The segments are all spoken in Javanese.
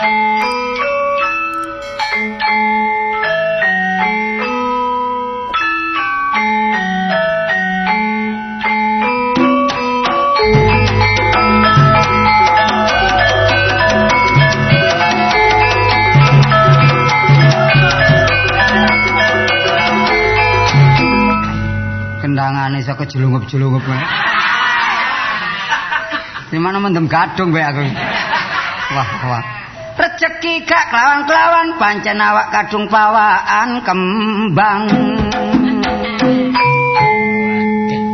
Kendangane iso kejelungup-jelungup. Di mana mendem gadung bae aku. Wah. Rezeki gak kelawan-kelawan pancen awak kadung pawaan kembang.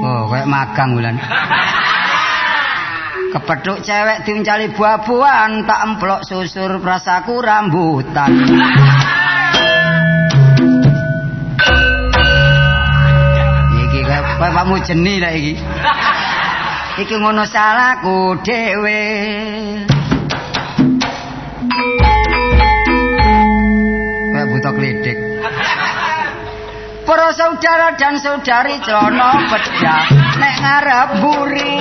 Oh, kayak magang bulan. Kepethuk cewek diuncali buah-buahan tak emplok susur prasaku rambutan. Iki kayak Pak Mujeni lah iki. Iki ngono salahku dhewe. Kayak buta klidik. Para saudara dan saudari celana bedah nek ngarep mburi.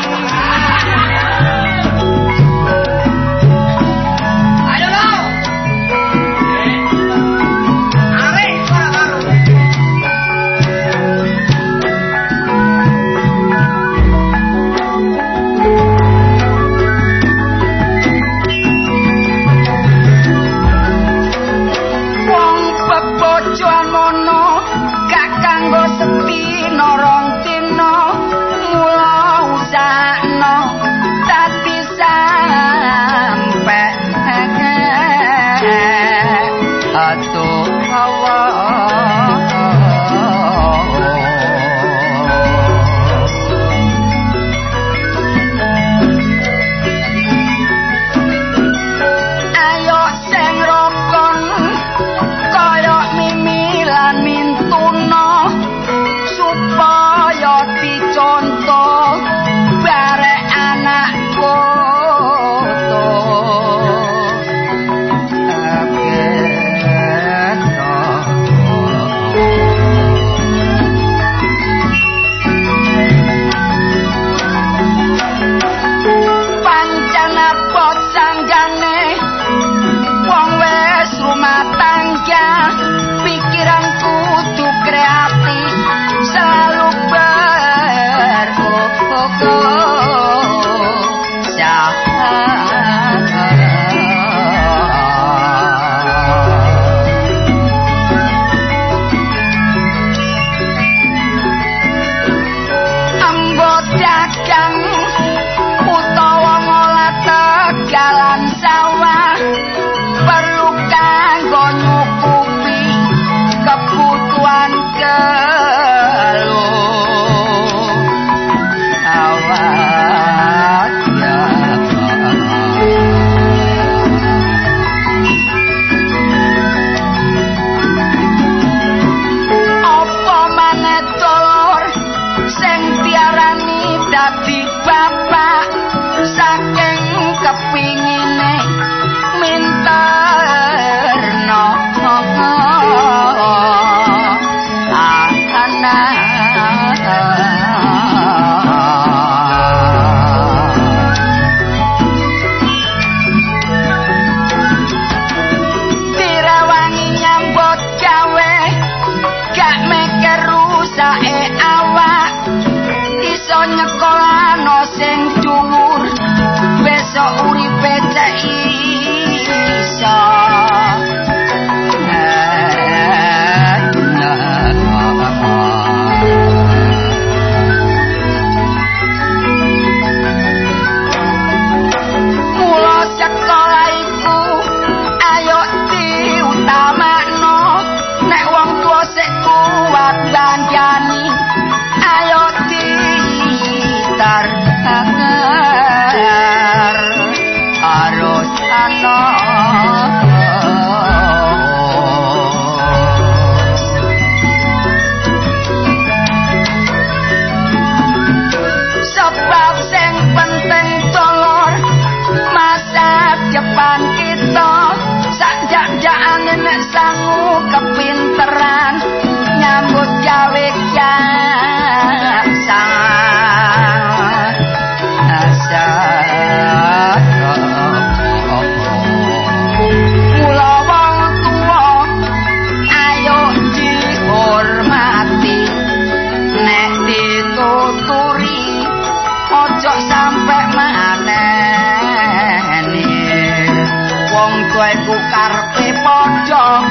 tuwa iku karepe padha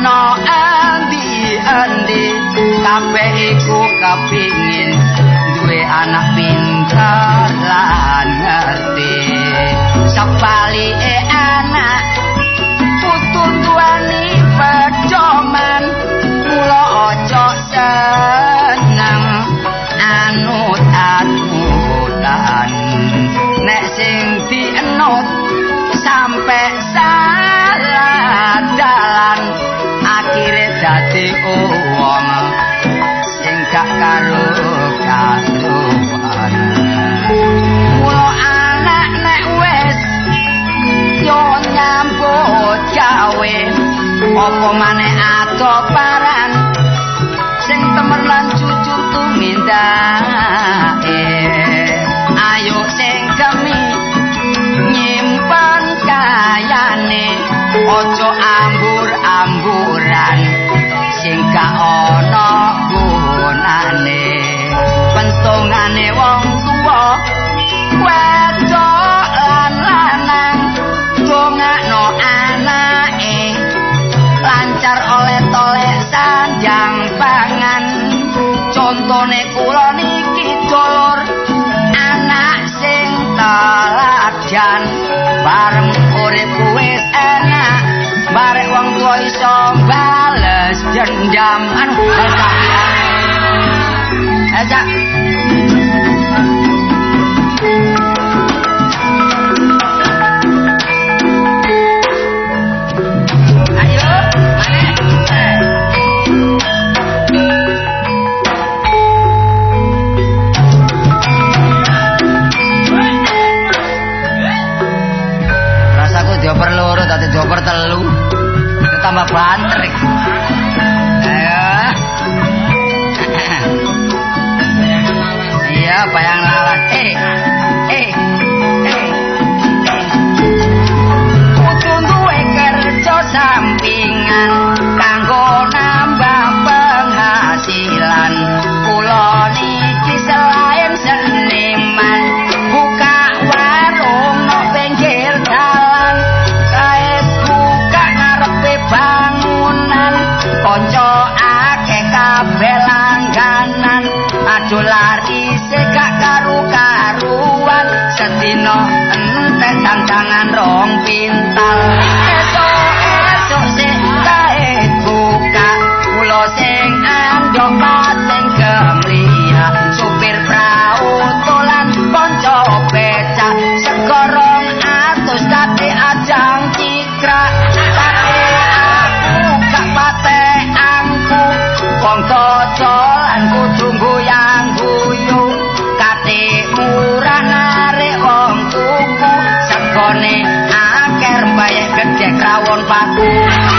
no endi kabeh iku kepingin duwe anak pinter lan ngerti sepalike anak putu tuani pedoman mula aja seneng anut-anutan nek sing dienut sampe salah dalan akhire dadi wong sing gak karo-karuan mula anak nek wis yo nyambut gawe apa maneh atoparan sing temenan jujur tumindake ayo sing kemi nyimpen kayane ojo ambur-amburan sing gak ana gunane pentungane wong tuwa wedok lan lanang dongakno anake lancar oleh tolek sanjang pangan contone kula niki dulur anak sing teladan bareng urip wis enak bareng wong tuwa iso bales dendam anu aja dioper loro dadi dioper telu tambah banter ayo iya bayang lawan kudu duwe kerja sampingan kanggo nambah penghasilan kula niki selain seniman buka warung no pinggir dalan bangunan konco akeh kabeh langganan aduh lari gak karu-karuan sedina entek tantangan rong pintal esuk sing kae buka kula sing andhok pating gemliha supir prau tolan konco becak segorong atus kate ajang cikrak wong dodolan kudu goyang-guyu kate murah narik wong tuku segone akeh mbayek gedhe krawon paku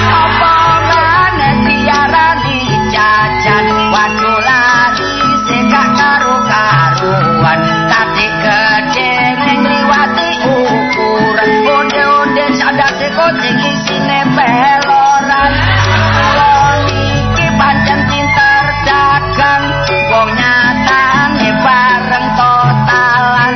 apa maneh diarani jajan waduh lari gak karo-karuan kate gedhe ning liwati ukuran onde-onde sadase kucing isine peloran pancen pinter dagang wong nyatane bareng totalan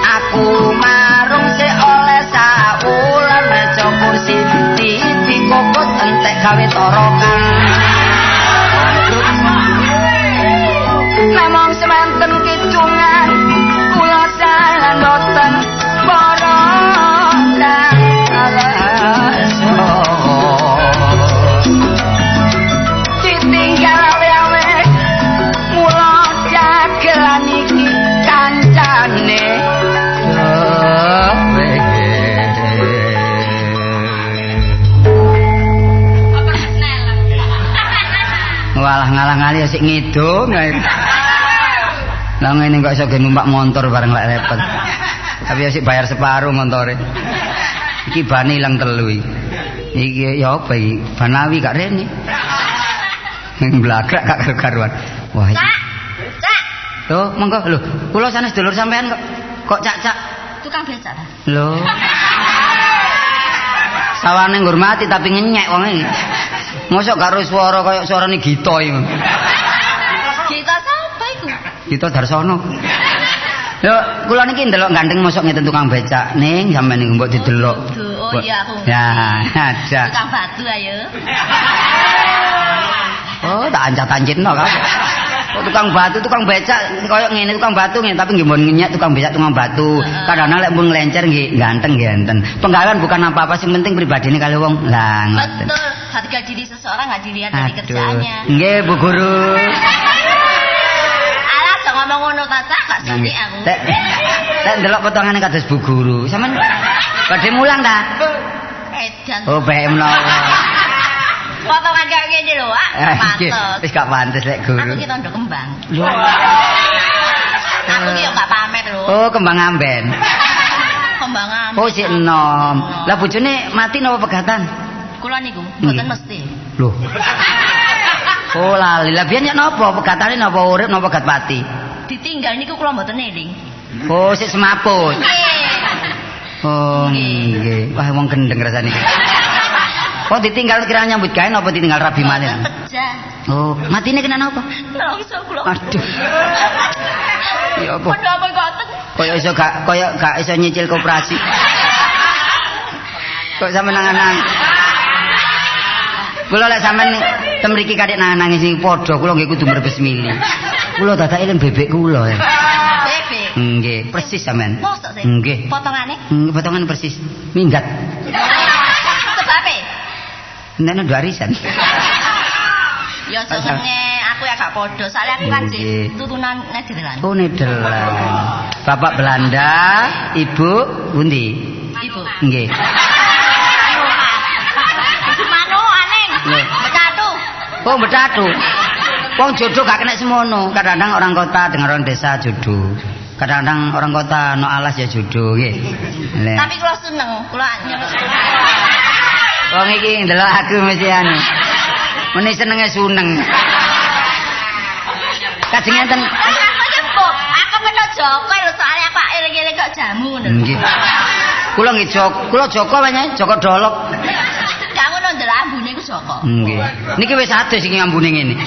aku marung se oleh saulan meja kursi TV kokot entek gawe torokan namung semanten kicungan kula salan boten borondang ngalah-ngali sik ngidung. Lah ngene kok iso ge numpak motor bareng lek repot. Tapi sik bayar separuh montore. Iki ban ilang telu iki. Iki ya apa iki? Banawi gak rene. Blagrak gak karu-karuan. Wah iki. Cak. Tuh, monggo lho. Kula sanes dulur sampean kok cak-cak. Tukang becak ta? Lho. Sawane ngurmati tapi ngenyek wong iki. Mosok karo swara kaya suarane Gita iki. Gita sapa iku? Gita Darsono. Lho, kula niki ndelok gandeng mosok ngeten tukang becak ning sampeyan niku mbok didelok. Oh, Oh iya aku. Ya, ada. Tukang batu ayo. Oh, tak ancat-ancitno kan. Oh, tukang batu, tukang becak koyo ngene tukang batu ngene tapi nggih mun ngenyek tukang becak tukang batu. Kadang-kadang lek mun nglencer nggih ganteng nggih enten. Penggawean bukan apa-apa sing penting pribadine kali wong. Lah ngoten. Betul. Harga diri seseorang enggak dilihat dari kerjaannya. Nggih, Bu Guru. Alah, jangan ngomong ngono ta, Cak, gak suki aku. Lek ndelok potongane kados Bu Guru. Sampeyan badhe mulang ta? Edan. Oh, bae menawa. Potongan kayak gini lho, pantes. Wis gak pantes lek Guru. Aku ki tondo kembang. Lho. Aku ki yo gak pamer lho. Oh, kembang amben. Kembang amben. Oh, sik enom. Lah bojone mati napa pegatan? Kula niku mboten mesti. Lho. Oh, lali. Lah biyen nek napa pegatane napa urip napa pegat pati? Ditinggal niku kula mboten eling. Oh, sik semaput. Nggih. Oh, nggih. Wah, wong gendeng rasane. Oh, ditinggal kira nyambut gawe napa ditinggal rabi malih? Pecah. Oh, matine kena napa? Nangis kula. Aduh. Ya apa? Padha apa ngoten? Kaya gak iso nyicil koperasi. Kok sampe nangan-nangan. Kula lek sampean temriki kadek nangis sing padha kula nggih kudu mrebes mili. Kula dadak eling bebek kula. Bebek. Nggih, persis sampean. Mosok sih? Nggih. Potongane? Potongan persis. Minggat. Sebabe? Nek ndok arisan. Ya jenenge aku ya gak padha. Soale aku kan sih turunan Nederland. Oh, Nederland. Bapak Belanda, Ibu pundi? Ibu. Nggih. Mano aneh. Betatu. Oh, betatu. Wong jodoh gak kena semono. Kadang-kadang orang kota dengan orang desa jodoh. Kadang-kadang orang kota no alas ya jodoh nggih. Tapi kula seneng, kula nyerus. Wong iki ndelok aku mesti anu. Meni senenge suneng. Kajeng enten aku menawa Joko lho soalnya aku eling-eling kok jamu ngono. Nggih. Kula nggih kula Joko wae Joko Dolok. Gak ngono ndelok ambune ku Joko. Nggih. Niki wis adus iki ambune ngene.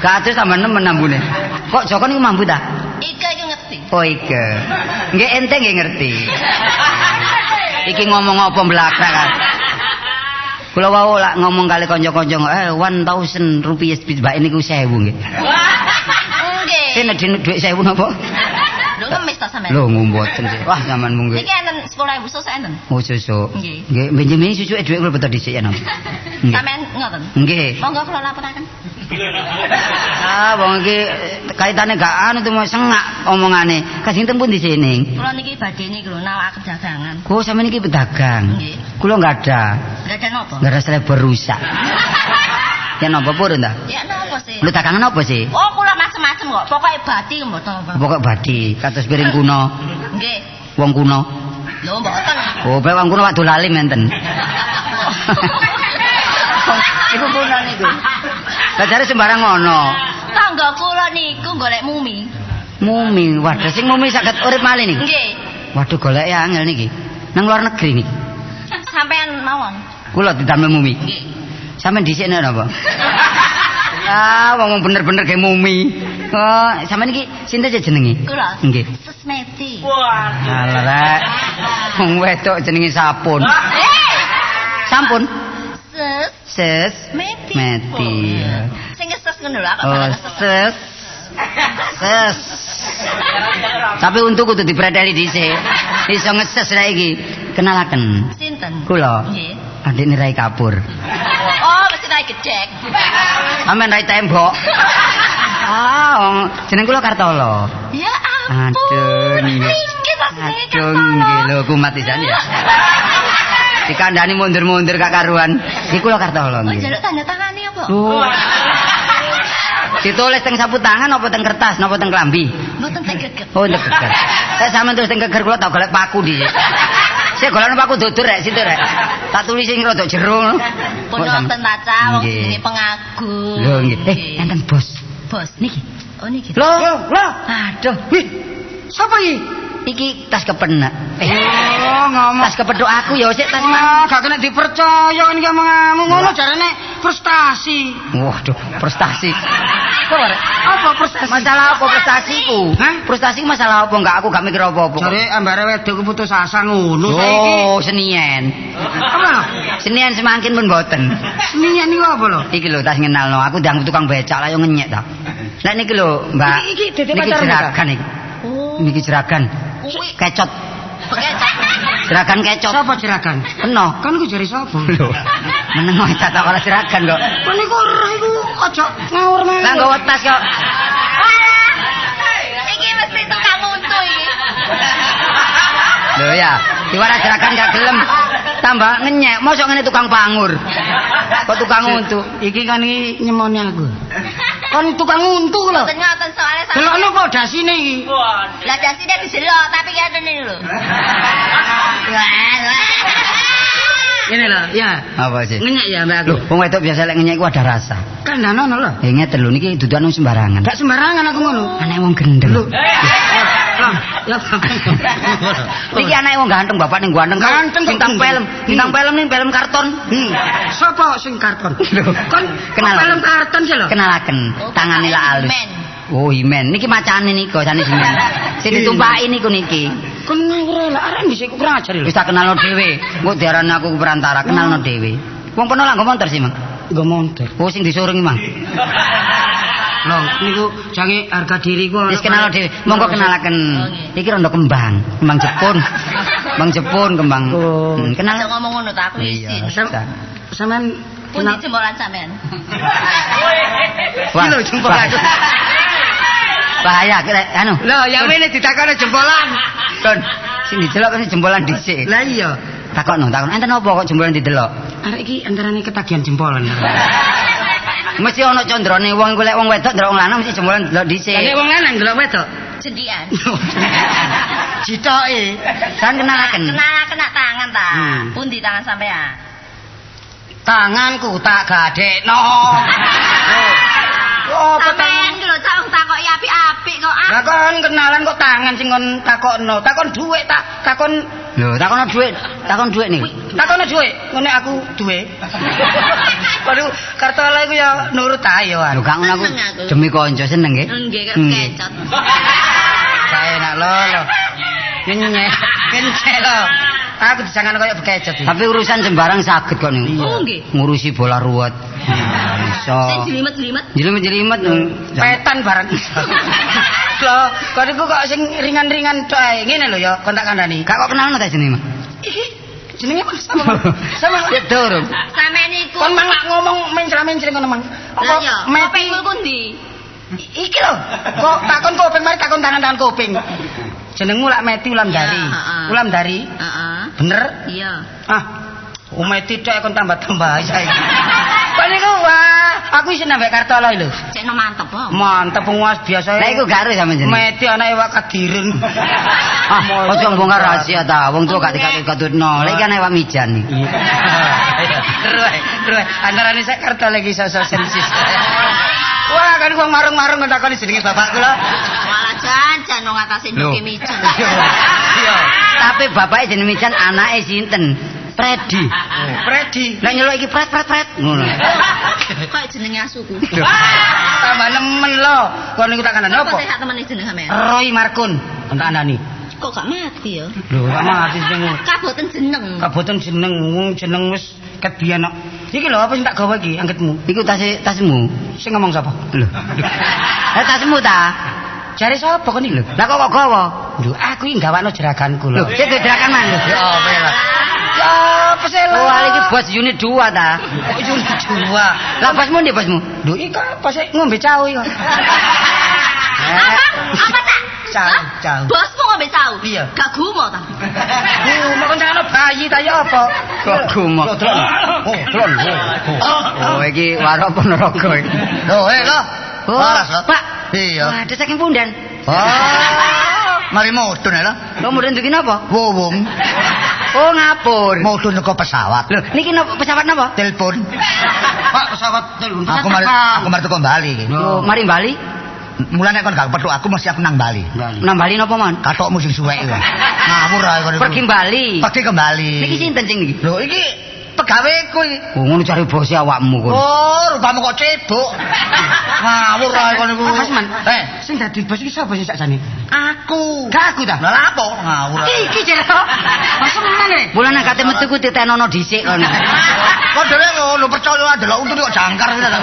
Gak adus tambah nemen ambune. Kok Joko niku mambu ta? Ika iki ngerti. Oh ike. Nggih ente nggih ngerti. Iki ngomong apa mblakrak kan. Kula wau lak ngomong kali kanca-kanca 1000 rupiah mbak niku 1000 nggih. Nggih. Sing dhuwit 1000 napa? Lho ngemis ta sampean? Lho ngomboten sih. Wah zaman mungkin. Iki enten 10.000 susu enten. Oh susu. Nggih. Nggih, benjing susuke dhuwit kula beto dhisik ya napa. Sampean ngoten. Nggih. Monggo kula laporaken. Ah, wong iki kaitane gak anu tuh sengak omongane. Kasing tempun di sini. Kula niki badhe niku lho nawak dagangan. Kok sampean iki pedagang? Nggih. Kula enggak ada. Enggak ada napa? Enggak ada selebor rusak. Ya napa purun ta? Ya napa sih? Lu dagangan apa sih? Oh, kula macem-macem kok. Pokoke bati mboten apa. Pokok badi, kados piring kuno. Nggih. Wong kuno. Lho mboten. Oh, bae wong kuno wak dolalim enten. Iku kuno niku. Lah jare sembarang ngono. Tangga kula niku golek mumi. Mumi, waduh sing mumi saged urip malih niki. Nggih. Waduh golek angel niki. Nang luar negeri niki. Sampean mawon. Kula didamel mumi. Nggih. Sampeyan dhisik napa? Ah, wong bener-bener kayak mumi. Oh, sampeyan iki sinten jenenge? Kula. Nggih. Sesmeti. Wah, alah. Wong wedok jenenge Sapun. Sampun. Ses. Meti. Meti. Sing ses ngono lho, Oh, ses. Ses. Tapi untuk kudu dipreteli dhisik. Iso ngeses ra iki. Kenalaken. Sinten? Kula. Nggih. Adikne Rai Kapur. Oh, mesti naik gedek. Sampeyan Rai tembok. Ah, jeneng kula Kartolo. Ya ampun. Aduh, nggih. Iki maksudnya Aduh, nggih lho kumat pisan ya. Dikandani mundur-mundur gak karuan. Iki kula Kartolo Oh, nggih. jaluk tanda tangane apa? Ditulis teng sapu tangan apa teng kertas napa teng klambi? Mboten teng geger. Oh, teng geger. Sampeyan terus teng geger kula tak golek paku dhisik. Saya golek paku dudur rek situ rek. Tak tulis sing rada jero ngono. Pun wonten taca wong jenenge pengagum. Lho nggih. Enten bos. Bos niki. Oh niki. Lho. Aduh. Wih. Sapa iki? Iki tas kepenak. Oh, ngomong. Tas kepethuk aku ya sik tas Gak kena dipercaya iki omonganmu. Ngono jarene frustasi. Waduh, prestasi. Apa prestasi? Masalah apa prestasiku? Hah? Prestasiku masalah apa? Enggak aku gak mikir apa-apa. Jare ambare wedok putus asa ngono saiki. Oh, senien. Apa? Senien semangkin pun mboten. Seninya niku apa lho? Iki lho tas ngenalno, aku ndang tukang becak lah yo ngenyek ta. Lah niki lho, Mbak. Iki dadi Niki pacarmu, jeragan iki. Oh. Niki jeragan. Kuwi Kecot. bekecot. Jeragan kecot. Sapa jeragan? Peno. Kan iku jare sapa? Lho. Meneng wae tak ora jeragan kok. Kan iku ora iku aja ngawur meneh. Lah nggawa tas kok. Iki mesti tukang untu iki. Lho ya, diwara jeragan gak gelem. Tambah ngenyek, mosok ngene tukang pangur. Kok tukang untu? Iki kan iki nyemoni aku. Kan tukang untu lho. Ngoten ngoten soalnya sampe. Delokno kok dasine iki. Lah jasine dijelok tapi kene ini lho. Ngene lho, ya. Apa sih? Ngenyek ya mbak aku. Lho, wong wedok biasa lek ngenyek ku ada rasa. Kandhanono lho. Ngeten lho niki dudukan sembarangan. Gak sembarangan aku ngono. Anak wong gendeng. Lho. Ya. Niki anake wong ganteng, bapak ning ganteng. Ganteng kok bintang gendeng. film. Bintang film ning film karton. Sapa sing karton? Kon Kenal. film karton sih lho. Kenalaken, tangane lah alus. Oh, Himen. Niki macane niku jane Himen. Sing ditumpaki niku niki. Kon ngawur lah arek dhisik kurang ajar lho. Wis tak kenalno dhewe. Engko diarani aku perantara, kenalno dhewe. Wong peno lah nggo montor sih, Mang. Nggo montor. Oh, sing disurungi, Mang. Lho, niku jange harga diri ku. Wis kenalno dhewe. Monggo kenalaken. Iki rondo kembang, kembang Jepun. Kembang Jepun, kembang. Kenal. Aja ngomong ngono ta aku izin. Sampean Pundi jempolan sampean? Wah, lho jempolan. Bahaya kira anu. Lho, yang ngene ditakoni jempolan. Kon sing didelok kan jempolan dhisik. Lah iya. Takokno. Enten apa kok jempolan didelok? Arek iki antarane ketagihan jempolan. Mesti ana condrone wong iku lek wong wedok ndelok wong lanang mesti jempolan delok dhisik. Lah nek wong lanang delok wedok. Jendian. Jitoke. Kan kenalaken. Kena tangan ta. Pundi tangan sampean? Tanganku tak gadekno. Oh, Sampean iki lho cak takoki apik-apik kok. Lah kon kenalan kok tangan sing kon takokno. Takon dhuwit tak takon. Lho, takon dhuwit nih. Takono dhuwit, ngene aku duwe. Waduh, kartola iku ya nurut ae yo. Lho, gak ngono aku demi kanca seneng nggih. Nggih kok kecot. Gak enak lho. Nyenyek, kencek lho. Aku disangan koyo bekecet. Tapi urusan sembarang saged kok niku. Oh nggih. Ngurusi bola ruwet. Iso. Sing jelimet-jelimet. Jelimet-jelimet. Petan barang iso. Lho, kok niku kok sing ringan-ringan tok ae. Ngene lho ya, kon tak kandhani. Gak kok kenalno ta jenenge, Mas? Iki jenenge Mas sama. Sama Durung. Sampeyan iku. kon mang lak ngomong mencra-mencring ngono mang. Lah ya, meti kopengmu ku ndi? iki lho. Kok takon kuping mari takon tangan-tangan kuping. Jenengmu lak Meti Ulamdari. Ulamdari? Heeh. Bener? Iya. Ah. Meti tok kon tambah-tambah saiki. Kok niku wah, aku isin nambah kartola lho. Cekno mantep kok. Mantep penguas biasa. Lah iku gak arep sampeyan jenenge. Meti anake Wak Kadirun. Ah, ojo bongkar rahasia ta. Wong tuwa gak dikatutno. Lah iki kan Wak Mijan iki. Terus antarane sak kartola iki sosok sensis. Wah, kan wong marung-marung ngentakoni jenenge bapak kula. Malah jan wong atase nduke mijan. Iya. Tapi bapake jenenge Mijan, anake sinten? Predi. Predi. Nek nyeluk iki pret. Ngono. Kok jenenge asuku. Tambah nemen lho. Kon niku tak kandhani Apa apa? sehat temene jeneng sampean? Roy Markun. Tak kandhani. Kok gak mati ya? Lho, tak mati jeneng. Kaboten jeneng. Kaboten jeneng wis ket biyen kok. Iki lho apa sing tak gawa iki anggetmu? Iku tasmu. Sing ngomong sapa? Lho. Tasmu ta? Jare sapa kon iki lho? Lah kok gawa? Lho, aku iki gawakno jeraganku lho. Lho, sik jerakan man lho. Ya apa ya? Ya apa sih lho? Oh, iki bos unit 2 ta. Kok unit 2? Lah bosmu ndi bosmu? Lho, iki pas ngombe cau iki. Apa tak? Cau. Bosmu ngombe cau? Iya. Gak gumo ta? Mau kan jangan bayi ta ya apa? Kok gumo. Tron. Oh, iki warok Ponorogo iki. Lho, lho. Waras, Pak. Iya. Waduh saking pundan. Mari mudun lho. Lo mudun duki napa? Wowong. Oh, ngapur. Mudun ke pesawat. Lho, niki pesawat napa? Telepon. Pak, pesawat telepon. Aku mari teko Bali iki. Oh, mari Bali. Mulane kon gak petuk aku mesti aku nang Bali. Nang Bali napa, Mon? Katokmu sing suwek iki. Ngawur ae kon. Pergi Bali. Pergi ke Bali. Niki sinten sing niki? Lho iki pegawe kuwi. Oh, ngono cari bos awakmu kon. Oh, rupamu kok cebok. Ngawur ae kon iku. Mas Man, sing dadi bos iki sapa sih sakjane? Aku. Gak aku ta? Lah apa ngawur ae. Iki jero. Mas Man e. Mulane kate metu ku ditenono dhisik kon. Kok dhewe ngono percaya ndelok untu kok jangkar iki ta.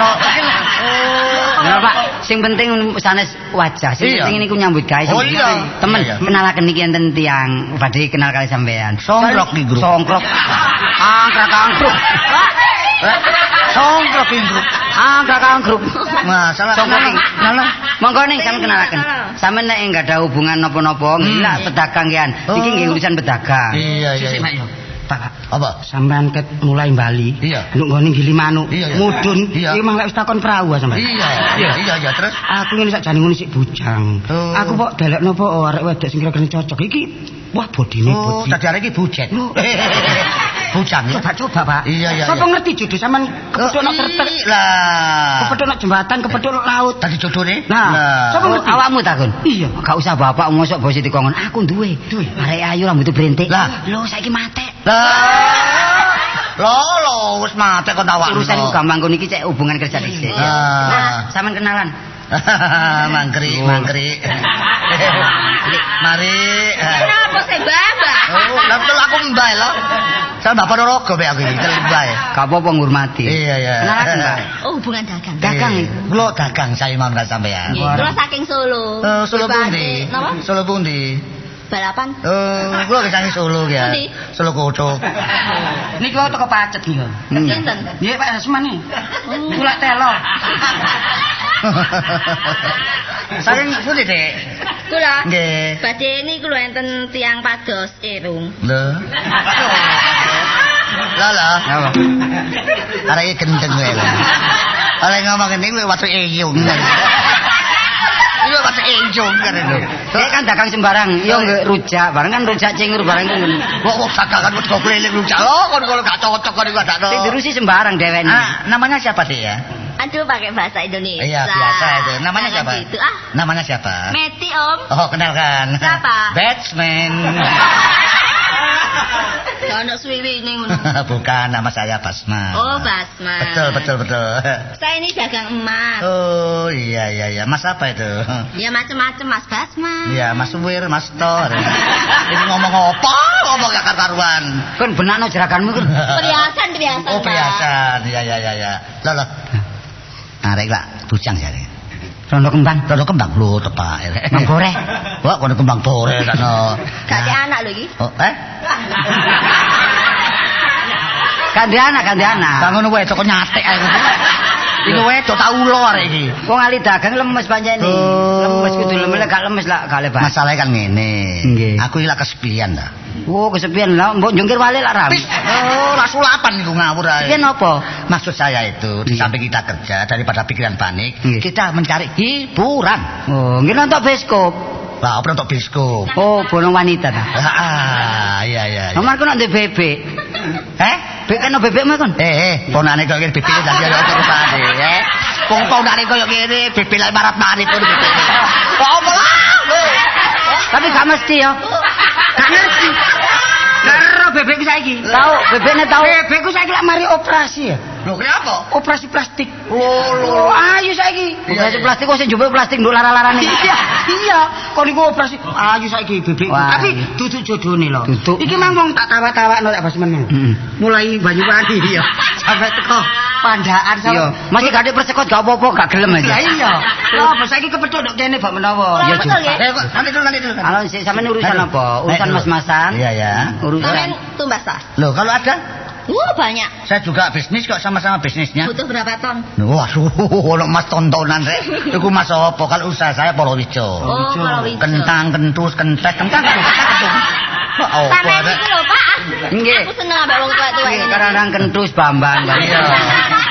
Ya Pak, sing penting sanes wajah, sing penting niku nyambut gawe. Oh iya. Temen kenalaken iki enten tiyang badhe kenal kali sampean. Songkrok iki grup. Songkrok. Angkrok. Songkrok iki grup. Angkrok. Masalah Songkrok. Lah, monggo ning sampean kenalaken. Sampeyan nek enggak ada hubungan napa-napa, nggih pedagang kian. Iki nggih urusan pedagang. Iya. Pak, Apa? sampean ket mulai Bali. Iya. Nduk nggone gili manuk, mudun. Iya. Iki mah lek wis takon perahu sampean. Iya, terus Aku ngene sakjane ngono sik bujang. Oh. Aku kok delekno apa arek wedok sing kira-kira cocok. Iki wah bodine Oh, tadi arek iki bujet. Bujang. Coba, Pak. Iya. Sapa ngerti jodoh sampean kepethuk nang tertek. Lah. Kepethuk nang jembatan, kepethuk nang laut. Tadi jodone? Nah, sapa ngerti? Awakmu takon. Iya. Gak usah bapak mosok bos dikongkon. Aku duwe. Arek ayu rambut brentik. Lah. Lho saiki matek. Lah, wis mate kok awakmu. Urusan ku gampang kon iki cek hubungan kerja dhisik. Nah, sampean kenalan. Mangkri. Mari. Kenapa sih Mbak? Oh, lah betul aku mbah lho. Saya Bapak Norogo pe aku iki, mbah. Gak apa-apa ngurmati. Iya. Kenalaken, Pak. Oh, hubungan dagang. Dagang. Kula dagang saya mau nggak sampean. Nggih, kula saking Solo. Solo pundi? Napa? Solo pundi? Balapan. Kula kesangi Solo ya. Pundi? Solo Koco. Niki wae teko pacet iki lho. Sinten? Nggih Pak Asman iki. Kula telo. Saking pundi, Dek? Kula. Nggih. Badhe niku lho enten tiyang pados irung. Lho. Lah. Apa? Arek iki gendeng wae lho. Arek ngomong ngene kuwi watu eyung. Iya watu eyung kan lho. Dek kan dagang sembarang, yo nggih rujak, bareng kan rujak cingur bareng itu. Kok dagangan wis kok keliling rujak. Oh, kon kalau gak cocok kon iku adakno. Sing dirusi sembarang dhewe. Namanya siapa, Dek ya? Aduh, pakai bahasa Indonesia. Iya, biasa itu. Namanya Jangan siapa? Gitu, Namanya siapa? Meti, Om. Oh, kenalkan. Siapa? Batsman. Gak ono suwi ning ngono. Bukan, nama saya Basma. Oh, Basma. Betul. Saya ini dagang emas. Oh, iya. Mas apa itu? Ya macam-macam Mas Basma. Iya, Mas Wir, Mas Tor. Ini ngomong apa? Ngomong gak karuan. Kan benakno jeraganmu kan. Perhiasan. Oh, perhiasan. Iya. Loh. Arek lah, bujang jare. Rondo kembang. Lho tepak. Kembang boreh. Wah, kono kembang boreh sakno. Gak ada anak lho iki. Oh, Ganti anak. Kang ngono wae kok nyatek ae. Iku wedok tak ulo arek iki. Wong ali dagang lemes pancene. Lemes kudu lemes, gak lemes lah gak lebar. Masalahnya kan ngene. Nggih. Aku iki lak kesepian ta. Oh, kesepian lah, mbok jungkir wale lak rame. Oh, lah sulapan iku ngawur ae. Kesepian apa? Maksud saya itu, di samping kita kerja daripada pikiran panik, Nggih. kita mencari hiburan. Oh, nggih nonton bioskop. Lah, apa untuk biskop? Oh, bolong wanita ta. Iya. Nomor ku nek bebek. Bebek kan bebek mah kon. Ponane kok ngene bebek dadi kaya apa rupane, ponane kaya ngene bebek lek marat-marit to bebek. Kok apa lah? Tapi gak mesti ya. Gak ngerti. Karo bebek saiki. Tahu, bebeknya tahu. Bebekku saiki lak mari operasi ya. Lho, kenapa? Operasi plastik. Oh, Ayo saiki. Operasi plastik kok sing njupuk plastik nduk lara-larane. Iya. Kok niku operasi. Ayo saiki bebek. Wah. Tapi duduk jodone lho. Duduk. Iki mang wong tak tawa-tawakno tak Basman. Mulai Banyuwangi ya. Sampai teko Pandaan sampe. Iya, masih gak ada persekot gak apa-apa, gak gelem aja. Lah iya. Lho, apa saiki kepethuk nduk kene bak menawa. Iya, Betul ya? nanti dulu. Halo, sampean urusan apa? Urusan mas-masan? Iya. Urusan. Sampean tumbas ta? Loh, kalau ada Banyak. saya juga bisnis kok sama-sama bisnisnya. Butuh berapa ton? Waduh, ono mas tontonan rek. Iku mas apa? Kalau usaha saya Polowijo. Oh, Polowijo. Kentang, kentus, kentek. Oh, Sampeyan iki lho, Pak. Nggih. Aku seneng ambek wong tua-tua ini. Kadang-kadang kentus Bambang. Iya.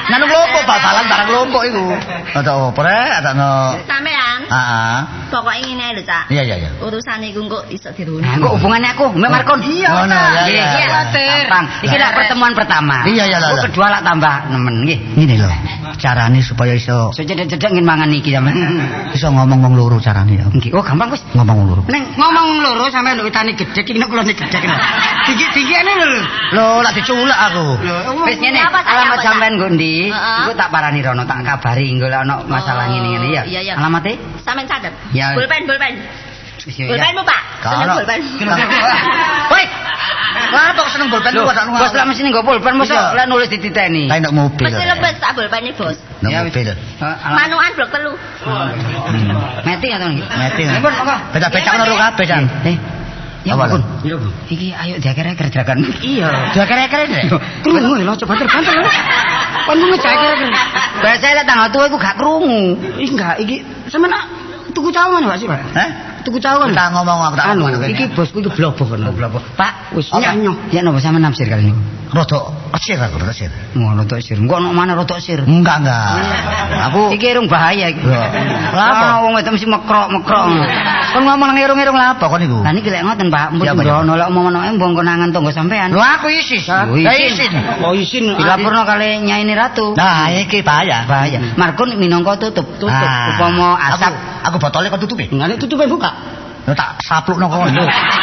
Nang lombok bal-balan barang lombok iku. Ada apa rek? Ada no. Sampean. Heeh. Pokoke ngene lho, Cak. Iya. Urusan iku kok iso diruni. Nah, kok hubungannya aku, Mbak Markon? Iya. Oh, no, Iya. iya. Gampang. Iki lah pertemuan pertama. Iya, Kok kedua lah tambah nemen nggih. Ini loh. carane supaya iso cedek-cedek ngin mangan iki sampean. iso ngomong wong loro carane ya. Nggih. Oh, gampang wis. Ngomong wong loro. Ning ngomong loro sampean lho witane gedhe iki nek kulone gedhe kene. Tinggi-tinggiane lho. Lho, lak diculak aku. Wis ngene, alamat sampean nggo ndi? Engko tak parani rono, tak kabari engko lek ana masalah ngene-ngene ya. Iya. Alamate? Sampeyan catet. Ya. Pulpen. Ya. Pulpenmu, Pak. Seneng Kalau- pulpen. Woi. Lah kok seneng bolpen lu kok Bos lek mesti nggo pulpen mosok Iya. lek nulis dititeni. Kayak ndok mobil. Mesti lebet tak pulpene, Bos. Ndok Ya, mobil. Manuan blok 3. Meeting atau nggih? Meeting. Nggih, Pun, monggo. Becak-becak ngono kabeh, Jan. Ya Apa, ampun. Iya, Bu. Iki ayo diaker-aker gerakan. Iya. Diaker-aker rek. Krungu lho coba terbantu lho. Kon ngomong jake-jake. Biasa lek tanggal tua iku gak krungu. Ih enggak iki sampean tuku cawangan Pak sih, Pak? Hah? Tuku cawangan. Tak ngomong aku tak Anu, ngomong. iki bosku iki blobo kono. Pak, Wis Apa? nyanyo. ya napa sampean nafsir kali niku? Rodok esir aku, rodok esir. Ngono tok sir. Engko ono mana rotok sir. Enggak. Aku Iki irung bahaya iki. Lho, lha apa? Wong wedok mesti mekrok-mekrok. kon ngomong nang irung-irung lha apa kon niku? Lah niki lek ngoten Pak, Iya, Pak, mboten iya. ono lek omong-omong embong konangan tangga sampean. Lho aku isis. Oh, Lah isin. isin. Oh isin. Dilapurno kali Nyai Ratu. Nah, iki bahaya. Bahaya. Markun minangka tutup. Ah. Upama asap. Aku botolnya kok tutupi. Ngene tutupe buka. Lho tak saplukno kono.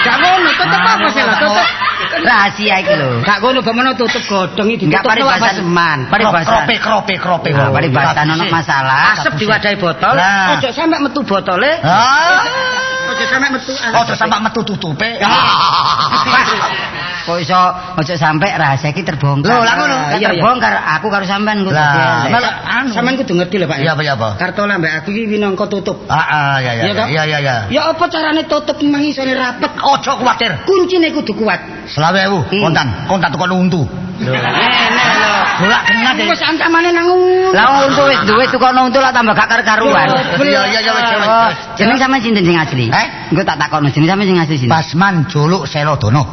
Gak ngono, tutup apa sih lah tutup. Rahasia iki lho. Gak ngono bemono tutup godhong iki Enggak ditutup apa paribasan. seman. Paribasan. Krope. Nah, paribasan ono masalah. Asep diwadahi botol, Lah. ojo sampe metu botole. Ah. Ojo sampe metu. Ojo sampe metu tutupe. Kok iso ojo sampe rahasia iki terbongkar. Lho, lah ngono. Kan Iya, iya. terbongkar aku karo sampean kok. Lah, dadi elek. Sampeyan kudu ngerti lho Pak. Iya apa? Kartola mbak aku iki minangka tutup. Ya. Iya, toh? Iya. Ya apa carane tutup memang isone rapet. Ojo kuwatir. Kuncine kudu kuat. 20.000 kontan tukon untu. Enak lho. Golak genah deh. Wis ancamane nang Lah untu wis duwe tukono untu lah tambah gak karuan. Iya, wis. Jeneng sampean sinten sing asli? Engko tak takokno jeneng sampean sing asli sinten? Basman Juluk Selodono.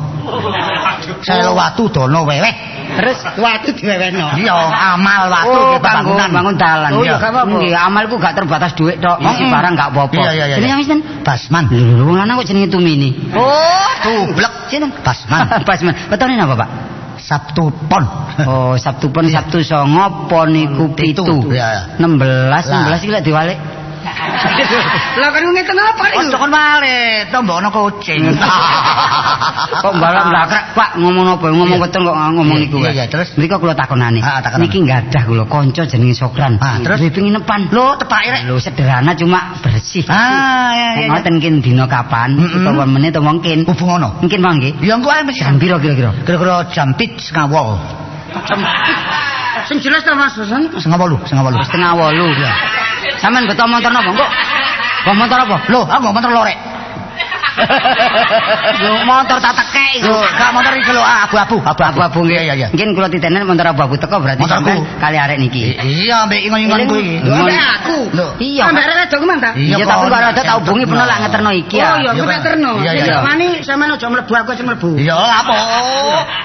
Selowatu Dono Weweh. Terus watu diwewehno. Iya, amal watu oh, kita kanggo bangun dalan. Oh, iya, gak apa-apa. Nggih, amalku gak terbatas duit tok. Isi barang gak apa-apa. Iya. Jenenge sampean sinten? Basman. Lho, wong lanang kok jenenge Tumini. Oh, tublek. Sinten? Basman. Basman. Betone napa, Pak? Sabtu Pon. Oh, Sabtu Pon, Sabtu Songo, Pon iku 7. Iya. 16 iki lek diwalik. Lah kan ngeten apa niku? Ojo kon wale, tombokno kucing. Kok balak ndakrak, Pak, ngomong apa? Ngomong betul kok ngomong niku. Iya, terus? Mriko kula takonane. Takonane. Niki gadah kula kanca jenenge Sokran. Terus Duwe pengin nepan. Lho, tepake rek. Lho sederhana cuma bersih. Iya. Ngoten kin dina kapan? Utawa menit utawa mungkin. Hubungono. Mungkin mangke. Ya engko ae mesti. Jam piro kira-kira? Kira-kira jam 7.30. Sing jelas ta Mas Hasan? 7.30. Setengah 8 ya. Sampeyan beto motor napa engko? Kok motor apa? Lho, aku motor lorek. Yo motor tak tekek iku. Gak motor iki lho, abu-abu. Abu-abu nggih. Iya. Mungkin kula titenen motor abu-abu teko berarti Motorku. sampean kali arek niki. Iya, mbek ingon-ingon kuwi. Lho ambek aku. Lho. Iya. Ambek rek dok man ta? Iya, tapi kok ada tak hubungi pernah lak ngeterno iki Oh ya. iya, kok terno. Iya. Mani sampean aja mlebu aku sing mlebu. Iya, apa?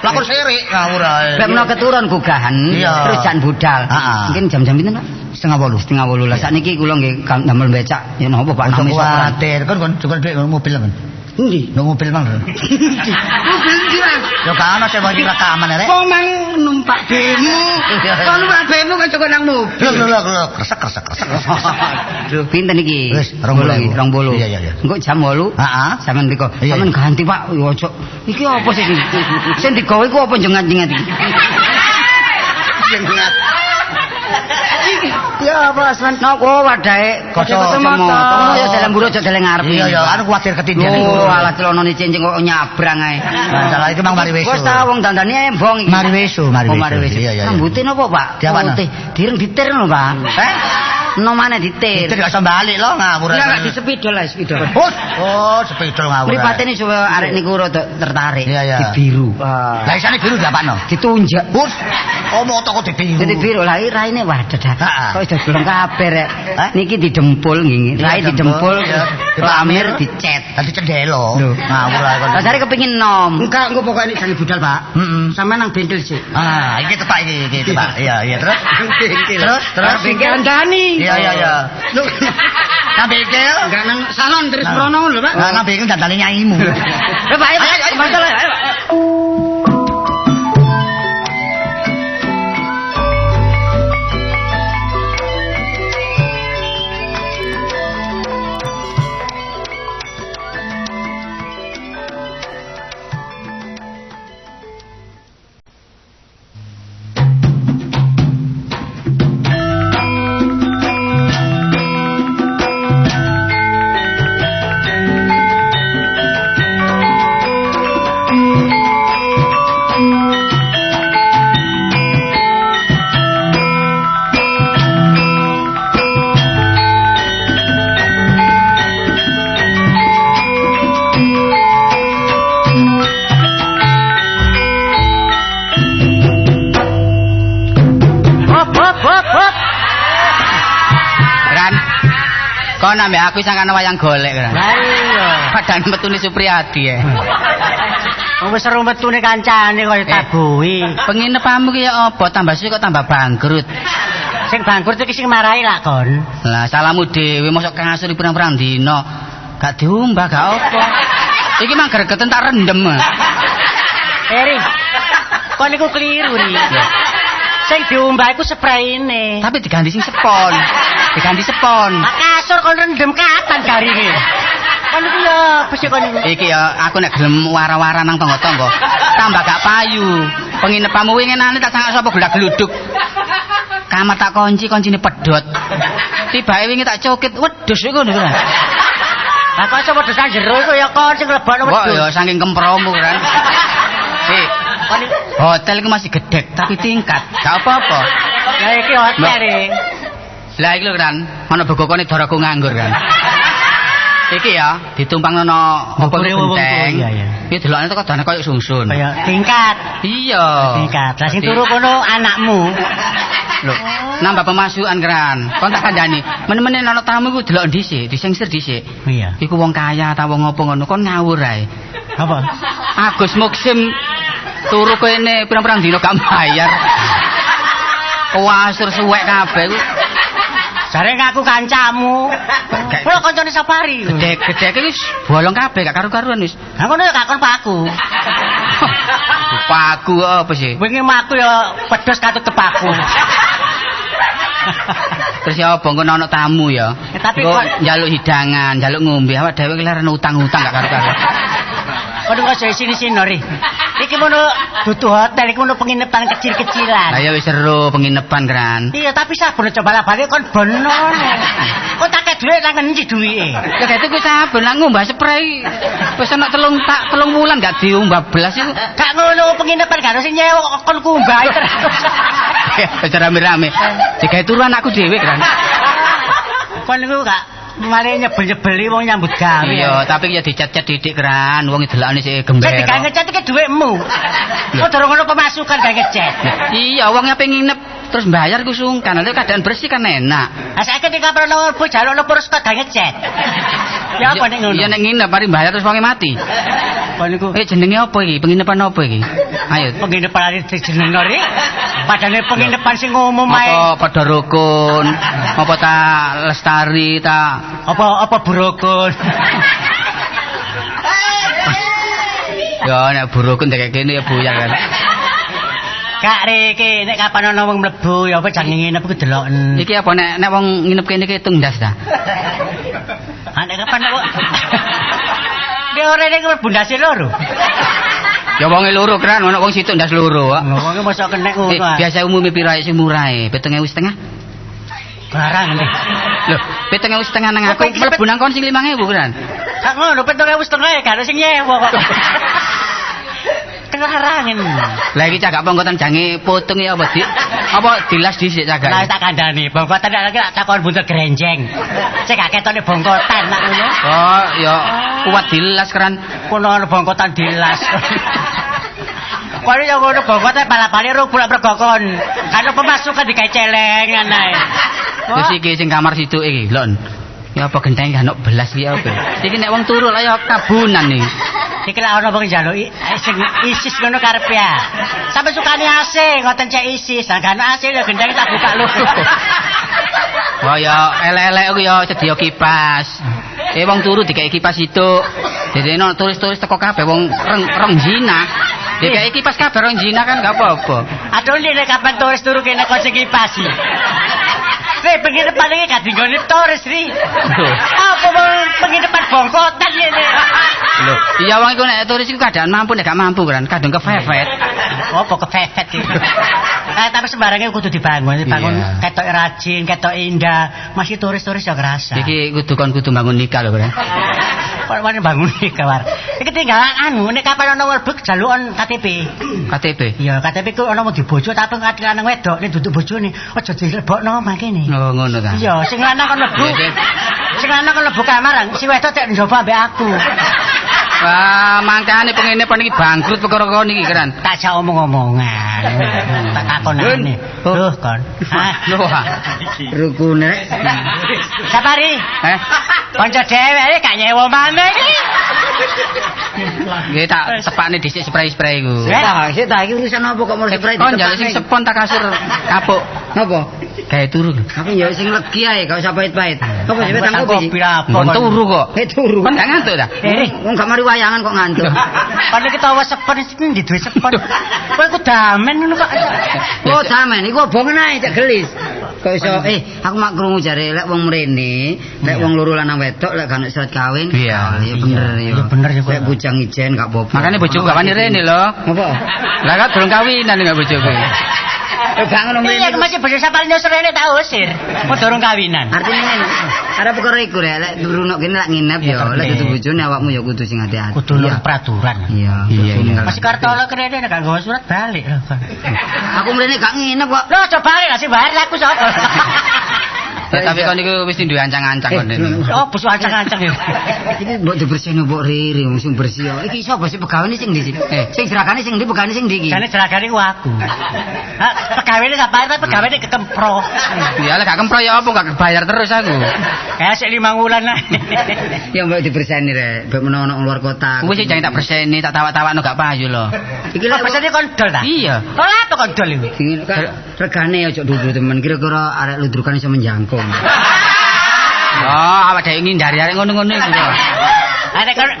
Lakon sirik ngawur ae. Lek menawa keturun gugahan, Iya. terus jan budal. Heeh. Mungkin jam-jam pinten, Pak? 7.30. Setengah 8 lah. Sakniki kula nggih damel becak. Ya napa Pak Ojo nami Sokran. kuwatir, kon juga duit mobil kan. Endi? Nang mobil mang. Mobil ndi Mas? Yo kan ana sing rekaman rek. Kok mang numpak bemo? Kok numpak bemo kok cukup nang mobil. Lho, kresek. Aduh, pinten iki? Wis, 20.000. 20. Iya. Engko jam 8. Heeh. Sampeyan mriko. Iya. Sampeyan ganti, Pak. Yo ojo. Iki apa sih iki? Sing digawe iku apa jengat-jengat iki? Ya apa Asman? Napa wadahe Kocok motor. Ya dalam buru aja dalam ngarep. Iya, anu kuwatir ketindihan iku. Oh, alah celonone cincin kok nyabrang ae. Masalah iki mang mari weso. Wis ta wong dandane embong iki. Mari weso. Oh, mari weso. Iya. Rambute napa, Pak? Diapakno? Putih. Direng ditir lho, Pak. No mana ditir. Itu gak iso balik lho ngawur. Enggak di sepidol lah, sepidol. Oh, sepidol ngawur. Mripate ini supaya arek niku rada tertarik. Iya. Di biru. Lah isane biru diapakno? Ditunjak. Bus. Oh, moto kok dibiru. Jadi biru lah raine wadah dah. Heeh. Kok iso belum kabeh rek. Niki didempul nggih. Rai Iya, didempul, iya. lamir dicet. Dadi cendelo. Lho. Ngawur ae kon. Rasane kepengin nom. Enggak, engko pokoke jangan budal, Pak. Heeh. Sampe nang bengkel sih. Iki tepak iki tepak. Iya, terus. Terus Bengkel Dani. Iya. Lho, Nang bengkel. enggak nang salon terus prono lho, Pak. Nang bengkel dandane nyaimu. Pak, ayo. Mantel ayo. Kon ambek aku sangkane wayang golek kan. Lah iya. Padahal metune Supriyadi ya. Wis seru metune kancane kaya tabuhi. Penginepanmu ki ya apa? Tambah suwe kok tambah bangkrut. Sing bangkrut iki sing marahi lak kon. Lah salahmu dhewe mosok kasur pirang-pirang dina. Gak diumbah gak apa. Iki mang gregeten tak rendem. Eri. Kon niku keliru ri. Sing diumbah iku sprayine. Tapi diganti sing sepon. Diganti sepon. Mak kasur kon rendem kapan garine? Kon iku ya besi kon niku. Iki ya aku nek gelem wara-wara nang tangga-tangga tambah gak payu. Penginepanmu winginane tak sangak sapa gelag-gluduk. Kamar tak kunci, kuncine pedhot. Tibake wingi tak cokit, wedhus iku ngono kan. Lah kok sapa dosan jero iku ya kon sing lebokno Kok wedhus. ya saking kempromu kan. Hotel iku masih gedek tapi tingkat. Gak apa-apa. Lah iki hotel e. Lah iki lho kan, ana bogokone daraku nganggur kan. Iki ya ditumpang ana apa genteng. Iki delokane kok dane koyo sungsun. Kaya tingkat. Iya. Tingkat. Lah sing turu kono anakmu. Lho, nambah pemasukan kan. Kon tak kandhani, men-menen ana tamu iku delok dhisik, disengsir dhisik. Iya. Iku wong kaya ta wong apa ngono, kon ngawur ae. Apa? Agus Muksim turu kene pirang-pirang dina gak bayar. Kuasur suwek kabeh ku. Jare ngaku kancamu. Kulo kancane Safari. Gedhe-gedhe wis bolong kabeh gak karu-karuan wis. Lah ngono ya gak kon paku. Paku apa sih? Wingi maku ya pedes katut tepaku. Terus ya apa engko ana tamu ya. Tapi kok njaluk hidangan, njaluk ngombe awak dhewe keleren utang-utang gak karu-karuan. Kok kok sini-sini ri. Iki mono dudu hotel, iki mono penginapan kecil-kecilan. Lah ya wis seru penginepan kan. Iya, tapi saben coba balik kon bono. Kok tak dhuwit nang endi duwike? Ya dadi kuwi saben nang ngombah spray. Wis ana telung wulan gak diumbah blas iku. Gak ngono penginapan gak ono sing nyewa kon kumbahi terus. Ya rame-rame. Digawe turu anakku dhewe kan. Kon niku gak mari nyebel-nyebeli wong nyambut gawe. Iya, tapi ya dicat-cat didik kan, wong delokane sik gembel. Sing digawe ngecat iki dhuwitmu. Kok durung ono pemasukan gawe ngecat. Iya, wong pengen nginep terus bayar ku sungkan. Lha keadaan bersih kan enak. Lah saiki nek kaprono mlebu jaluk terus kok gawe ngecat. Ya apa nek ngono? Iya nek nginep mari bayar terus wonge mati. Apa niku? Jenenge apa iki? Penginepan apa iki? Ayo. Penginepan jenenge ri. Padahal penginepan sing umum ae. Apa padha rukun? Apa ta lestari ta apa burukun? Ya nek burukun dek kene ya buyar kan. Kak Riki, nek kapan ana wong mlebu ya apa jange nginep ku deloken. Iki apa nek wong nginep kene iki tungdas ta? Nek kapan kok. Dia ora nek mlebu ndase loro. Ya wonge loro kan, ana wong situ ndas loro. Wonge mosok kenek ngono. Biasa umume pira sing murah e? 7.500. Barang nih. Lho, 7.500 nang aku mlebu nang kon sing 5.000 kan. Gak ngono, 7.500 gak ada sing nyewa kok. Kelarangin. Lah iki cagak pongkotan jange potong ya apa Dik? Apa dilas dhisik cagak? Lah tak kandhani, bongkotan lagi tak takon buntut grenjeng. Sik gak ketone bongkotan nak ngono. Oh, ya kuat dilas kan. Kono ana bongkotan dilas. Kono yo ngono bongkotan bala-bali ro bulak pergokon. Kan pemasukan digawe celengan ae. Terus iki sing kamar situ iki, Lon. Ya apa genteng gak ono belas iki apa? Iki nek wong turu lah ya kabunan iki. Iki lak ana wong njaluk sing isis ngono karep ya. Sampe sukane AC ngoten cek isis, lah gak ono AC ya genteng tak buka lho. Wah ya elek-elek ku ya sedia kipas. Wong turu dikai kipas itu. Dadi nek turis-turis teko kabeh wong rong zina. Dikai kipas kabeh rong zina kan gak apa-apa. Aduh nek kapan turis turu kene kok sing kipas. Weh, penginapan ini gak dinggoni turis, Ri. Apa penginapan bongkotan ini? Loh, iya wong iku nek turis iku keadaan mampu nek gak mampu kan, kadung kefefet. Apa kefefet iki? Tapi sembarangnya kudu dibangun ketok rajin, ketok indah. Masih turis-turis ya kerasa. Iki kudu bangun nikah lho, Bro. Kok bangun nikah war. Iki tinggalan anu, nek kapan ana werbek jalukan KTP. KTP. Iya, KTP ku ana mau dibojo tapi ngati lanang wedok nek duduk bojone. Aja dilebokno mangkene. Oh, ngono ta. Iya, sing lanang kon mlebu. Sing lanang kon mlebu kamar, si wedok tek njoba ambek aku. Wah, mangkane pengene pon iki bangkrut perkara kon iki kan. Tak jak omong-omongan. Tak takonane. Loh, kon. Rukune. Sapari? Kanca dheweke gak nyewa maneh iki. Nggih tak tepakne dhisik spray-spray iku. Sik ta iki urusan apa kok mau spray Kon njaluk sing sepon tak kasur kapuk. Napa? Gawe turu. Aku ya sing legi ae, gak usah pahit-pahit. Apa sih tanggo kopi apa? Kon turu kok. Turu. Kon gak ngantuk ta? Wong gak mari wayangan kok ngantuk. Kon iki tawa sepon iki duwe sepon. Kowe ku damen ngono kok. Oh, damen iku obongen ae cek gelis. Kok iso aku mak krungu jare lek wong mrene, lek wong loro lanang wedok lek gak surat kawin. Iya, ya bener ya. Bener ya. Lek bujang ijen gak apa-apa. Makane bojoku gak wani rene lho. Apa? Lah kok durung kawinan gak bojoku. Gak ngono Iya, masih bojo sapari nyosrene tak usir. Mau dorong kawinan. Artinya ngene. Arep perkara iku rek lek durunok kene lek nginep ya, lek dudu bojone awakmu ya kudu sing hati-hati. Kudu nurut peraturan. Iya. Masih kartola kene gak nggawa surat balik lho. Aku mrene gak nginep kok. Lho coba balik lah sing bayar aku sapa. Tapi kon niku wis duwe ancang-ancang kon niku. Oh, bos ancang-ancang ya. Iki mbok dibersihno mbok riri wong sing bersih. Iki sapa sih pegawene sing ndi sih? Sing jeragane sing ndi pegawene sing ndi iki? Jane jeragane ku aku. Ha, pegawene gak bayar tapi pegawene kekempro. Ya lek gak kempro ya apa gak bayar terus aku. Kayak sik 5 wulan lah. Ya mbok dibersihni rek, mbok menawa nang luar kota. Kuwi sing jangan tak berseni, tak tawak-tawakno gak payu lho. Iki lek berseni kondol ta? Iya. Ora apa kondol iki? Regane aja dhuwur temen, kira-kira arek ludrukan iso menjangkau. Oh, awak dhewe ngindari arek ngono-ngono iku.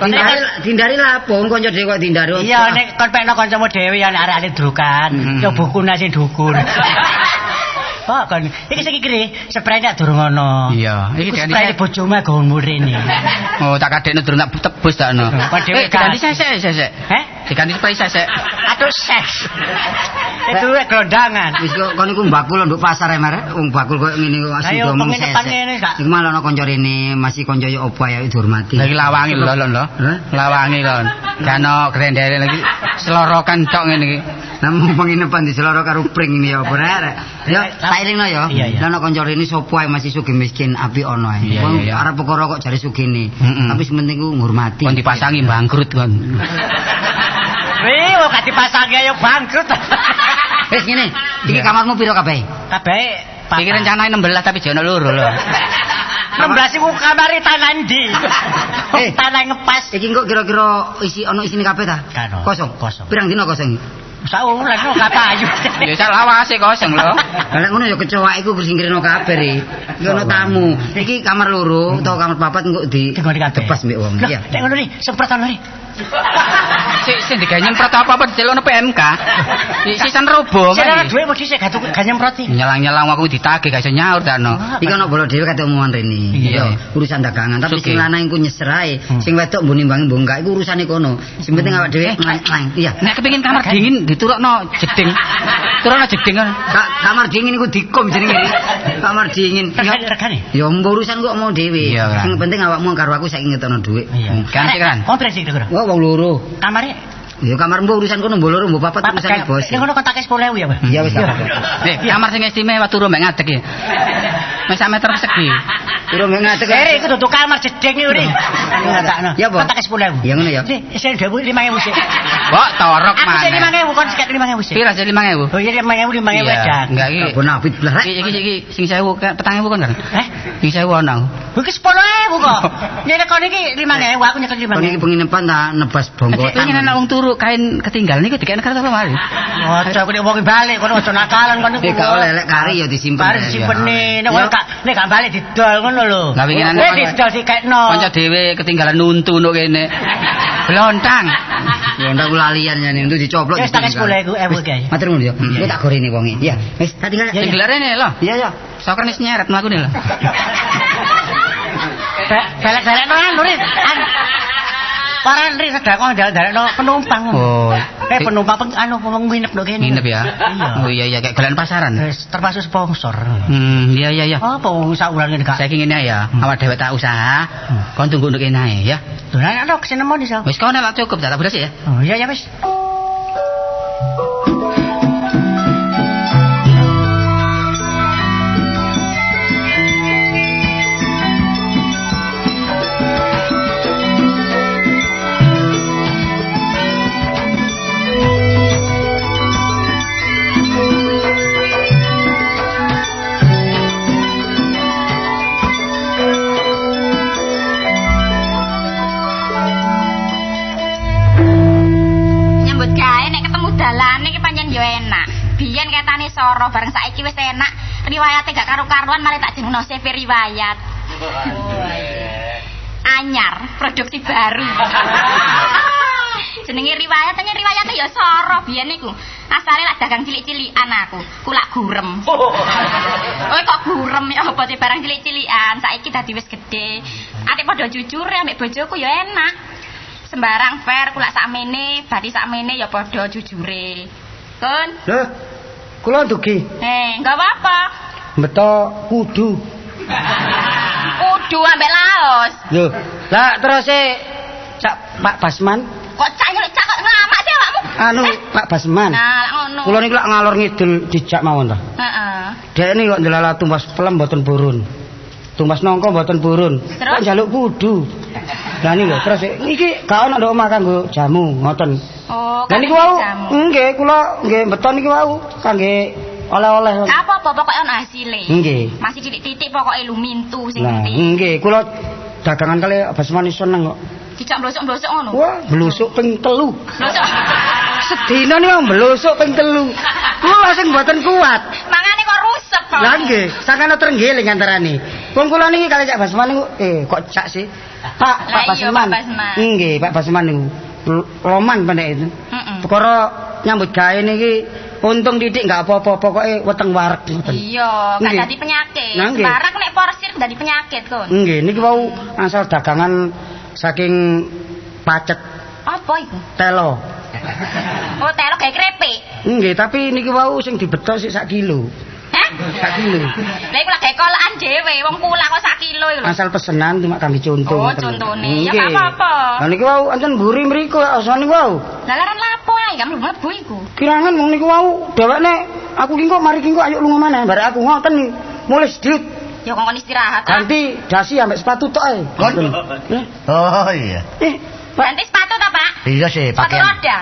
Nek dindari lapo wong kanca dhewe kok dindari. Iya nek kon pekno kancamu dhewe ya nek arek drukan, yo bukune sing dukur. Kok kon iki sing kiri, spray nek durung ono. Iya, iki spray bojomu gawe rene. Oh, tak kadekno durung tak tebus takno. Kon dhewe ganti sesek. Heh? Diganti spray sesek. Aduh ses. Itu gelondangan. Wis kok kon iku mbakul nduk pasar e Mar. Wong bakul koyo ngene kok asli domong sesek. Iku malah ana kanca rene, masih kanca yo opo ae dihormati. Lagi lawangi lho lho. Lawangi lho. Gano grendere lagi selorokan tok ngene iki. Namung penginepan di seloro karo pring ini ya apa rek. Ya tak elingno ya. Lah ana kanca rene sapa ae masih sugih miskin api ono ae. Wong arep perkara kok jare sugihne. Tapi sementing ku ngurmati. Kon dipasangi bangkrut kon. Wih, kok dipasangi ayo bangkrut. Wis ngene, iki kamarmu piro kabeh? Kabeh iki rencanae 16 tapi jono loro lho. 16 iku kamare tanah ndi? Tanah ngepas. Iki kok kira-kira isi ono isine kabeh ta? Kosong. Pirang dina kosong? Saulan kok gak payu. Ya sak lawase kosong lho. Lah nek ngono ya kecoa iku singkirno kabeh iki. Iki ono tamu. Iki kamar loro utawa kamar papat engko ditepas mbek wong. Iya. Nek ngono ri, semprotan ri. Sing digawe nyemprot apa dicelokno PMK. Sisan robo. Sing ana dhuwit wedi sik gak nyemproti. Nyelang-nyelang aku ditagih gak iso nyaur takno. Iki ono bolo dhewe kate omongan rene. Iya, urusan dagangan. Tapi sing lanang iku nyeserai, sing wedok mbok nimbang mbongkak iku urusane kono. Sing penting awak dhewe nang. Iya. Nek kepengin kamar dingin diturukno jeding. Turukno jeding kan. Kamar dingin iku dikom jenenge. Kamar dingin. Regane. Ya mbok urusan kok mau dhewe. Sing penting awakmu karo aku saiki ngetono dhuwit. Ganti kan. Kon presi kira. Wong loro. Kamare ya kamar mbok urusan kono mbok loro mbok papat urusan bos. Ya ngono kontake 10.000 ya, Pak. Iya wis. Kamar sing istimewa turu mbek ngadeg iki. Wis sak meter persegi. Turu mbek ngadeg. Iku dudu kamar jeding iki, Uri. Ngatakno. Ya, Pak. Kontake 10.000. Ya ngono ya. Sing 5.000 sik. Kok torok mana? Sik 5.000 kon sik 5.000 sik. Pira sik 5.000? Oh iya 5.000 wedang. Enggak iki. Bonafit blas. Iki sing 1.000 petang 1.000 kon kan? Sing 1.000 ono. Iki 10.000 kok. Nek kon iki 5.000 aku nyekel 5.000. Kon iki penginepan ta nebas bongkotan. Pengen ana wong turu kain ketinggalan niku dikene karo apa mari. Ojo kok wong balik kono aja nakalan kon niku. Gak oleh lek kari ya disimpen. Kari disimpeni. Nek gak balik didol ngono lho. Lah winginan didol dikekno. Kanca dhewe ketinggalan nuntu nuk kene. Blontang. Blontang ku lalian jane untuk dicoplok. Wis tak 10.000 iki. Matur nuwun ya. Kowe tak goreni wonge. Iya. Wis tak tinggal. Sing gelar rene lho. Iya ya. Soker wis nyeret mlakune lho. Belek-belek no Nurin. Paran ri sedekah ndalekno penumpang. Oh. Penumpang wong nginep ndok kene. Nginep ya. Oh iya kayak galen pasaran. Wis termasuk sponsor. Iya. Apa wong sak wulan ngene gak. Saiki ngene ya, awak dhewe tak usaha. Kon tunggu ndok kene ae ya. Dolan ana kesene mon iso. Wis kono lak cukup tak beres ya. Oh iya ya wis. wis soro bareng saiki wis enak. Riwayate gak karo-karuan malah tak jenengno CV riwayat. Anyar, produksi baru. Jenenge riwayate ya soro biyen niku. Asale lak dagang cilik-cilikan aku, kulak gurem. Oh kok gurem ya apa sih barang cilik-cilikan, saiki dadi wis gedhe. Ate padha jujur ambek bojoku ya enak. Sembarang fair kulak sakmene, bati sakmene ya padha jujure. Kun. Lho, kula ndugi. Enggak apa-apa. Beto kudu. Kudu ambek laos. Lho, lah terus Cak Pak Basman. Kok cak kok ngamak sih awakmu? Anu Pak Basman. Nah, lak ngono. Kula niku lak ngalor ngidul dijak mawon ta. Heeh. Dekne kok ndelala tumbas pelem mboten purun. Tumbas nongko mboten purun. Kok njaluk kudu. Lah niku terus iki gak ono ndok omah kanggo jamu ngoten. Oh, lah niku wau nggih kula nggih beton niku wau kangge oleh-oleh. Apa pokoke ono hasile. Nggih. Masih titik-titik pokoke lumintu sing Nah, penting. nggih kula dagangan kali Basman seneng kok. Dijak blosok-blosok ngono. Wah, blusuk ping 3. Blosok. Sedina niku blusuk ping 3. Kula sing mboten kuat. Mangane kok rusep kok. Lah nggih, sakana terenggiling antarane. Wong kula niki kali Cak Basman niku kok Cak sih. Pak Basman. Nggih, Pak Basman niku. Loman pendek itu. Perkara nyambut gawe niki untung titik enggak apa-apa pokoke weteng wareg ngoten. Iya, gak dadi penyakit. Sembarang nek porsir dadi penyakit kon. Nggih, niki wau asal dagangan saking pacet. Apa iku? Telo. Oh, telo gawe krepek. Nggih, tapi niki wau sing dibeto sik 1 kilo. Hah? 1 kilo. Lah iku lak gawe kolakan dhewe, wong kula kok 1 kilo iku lho. Asal pesenan cuma kangge contoh. Oh, contone. Ya gak apa-apa. Lah niki wau ancen mburi mriku asane wau. Lah laran lapo ae gak mlebu iku. Kirangan wong niku wau dhewekne aku ki kok mari ki kok ayo lunga maneh barek aku ngoten nih. Mulai sedhit. Ya kok istirahat. Ganti dasi ambek sepatu tok ae. Oh iya. Ganti sepatu ta, Pak? Iya sih, pakaian. Sepatu roda.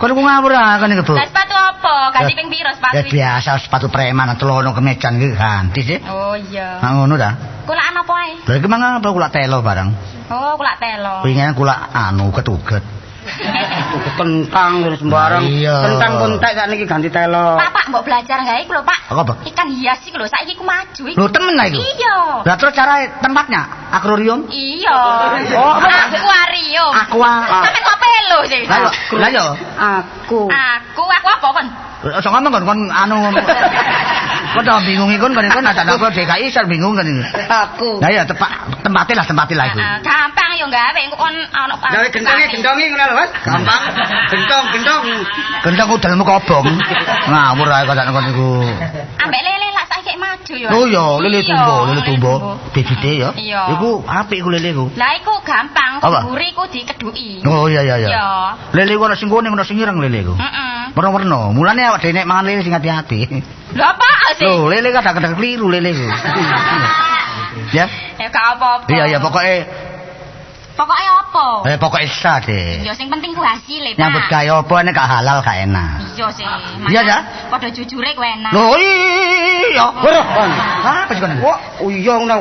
Kon ku ngawur kan niku, Bu. Lah sepatu apa? Ganti ping piro sepatu? Ya biasa sepatu preman celono kemejan iki ganti sih. Oh iya. Nah ngono ta. Kulaan apa ae? Lha iki mangan apa kulak telo barang. Oh, kulak telo. Wingi kulak anu ketuget. Kentang sembarang. Kentang puntek sakniki ganti telo. Pak, mbok belajar gawe iku lho, Pak. Apa? Ikan hias iki lho, saiki ku maju iki. Lho temen lah iku. Iya. Lah terus cara tempatnya akuarium? Iya. Oh, akuarium. Sampe kok pelo sih. Lah yo. Aku apa kon? Ojo ngomong kon anu. Kok tak bingung ikon kan ada apa DKI sar bingung kan ini. Aku. Lah ya tempatnya lah iku. Gampang yo gawe engko kon ono Pak. Gawe gendonge ngono lho, Mas. Gampang. Gendong. Gendong udelmu kobong. Ngawur ae kok kon niku. Ambek lele lah saiki maju yo. Oh iya, lele tumbo. Bibite ya. Iku apik iku lele iku. Lah iku gampang, guri iku dikeduki. Oh iya. Iya. Lele iku ana sing kuning, ana sing ireng lele iku. Heeh. Warna-warna. Mulane awak dhewe nek mangan lele sing hati-hati. Lho apa sih? Lho, lele kadang-kadang keliru lele iku. Ya. Ya gak apa-apa. Iya, pokoke apa? Pokoke sah deh. Ya sing penting ku hasile, Pak. Nyambut gawe apa nek gak halal gak enak. Iya sih. Iya ya? Padha jujure ku enak. Lho iya. Apa sih kon? Oh iya ngono.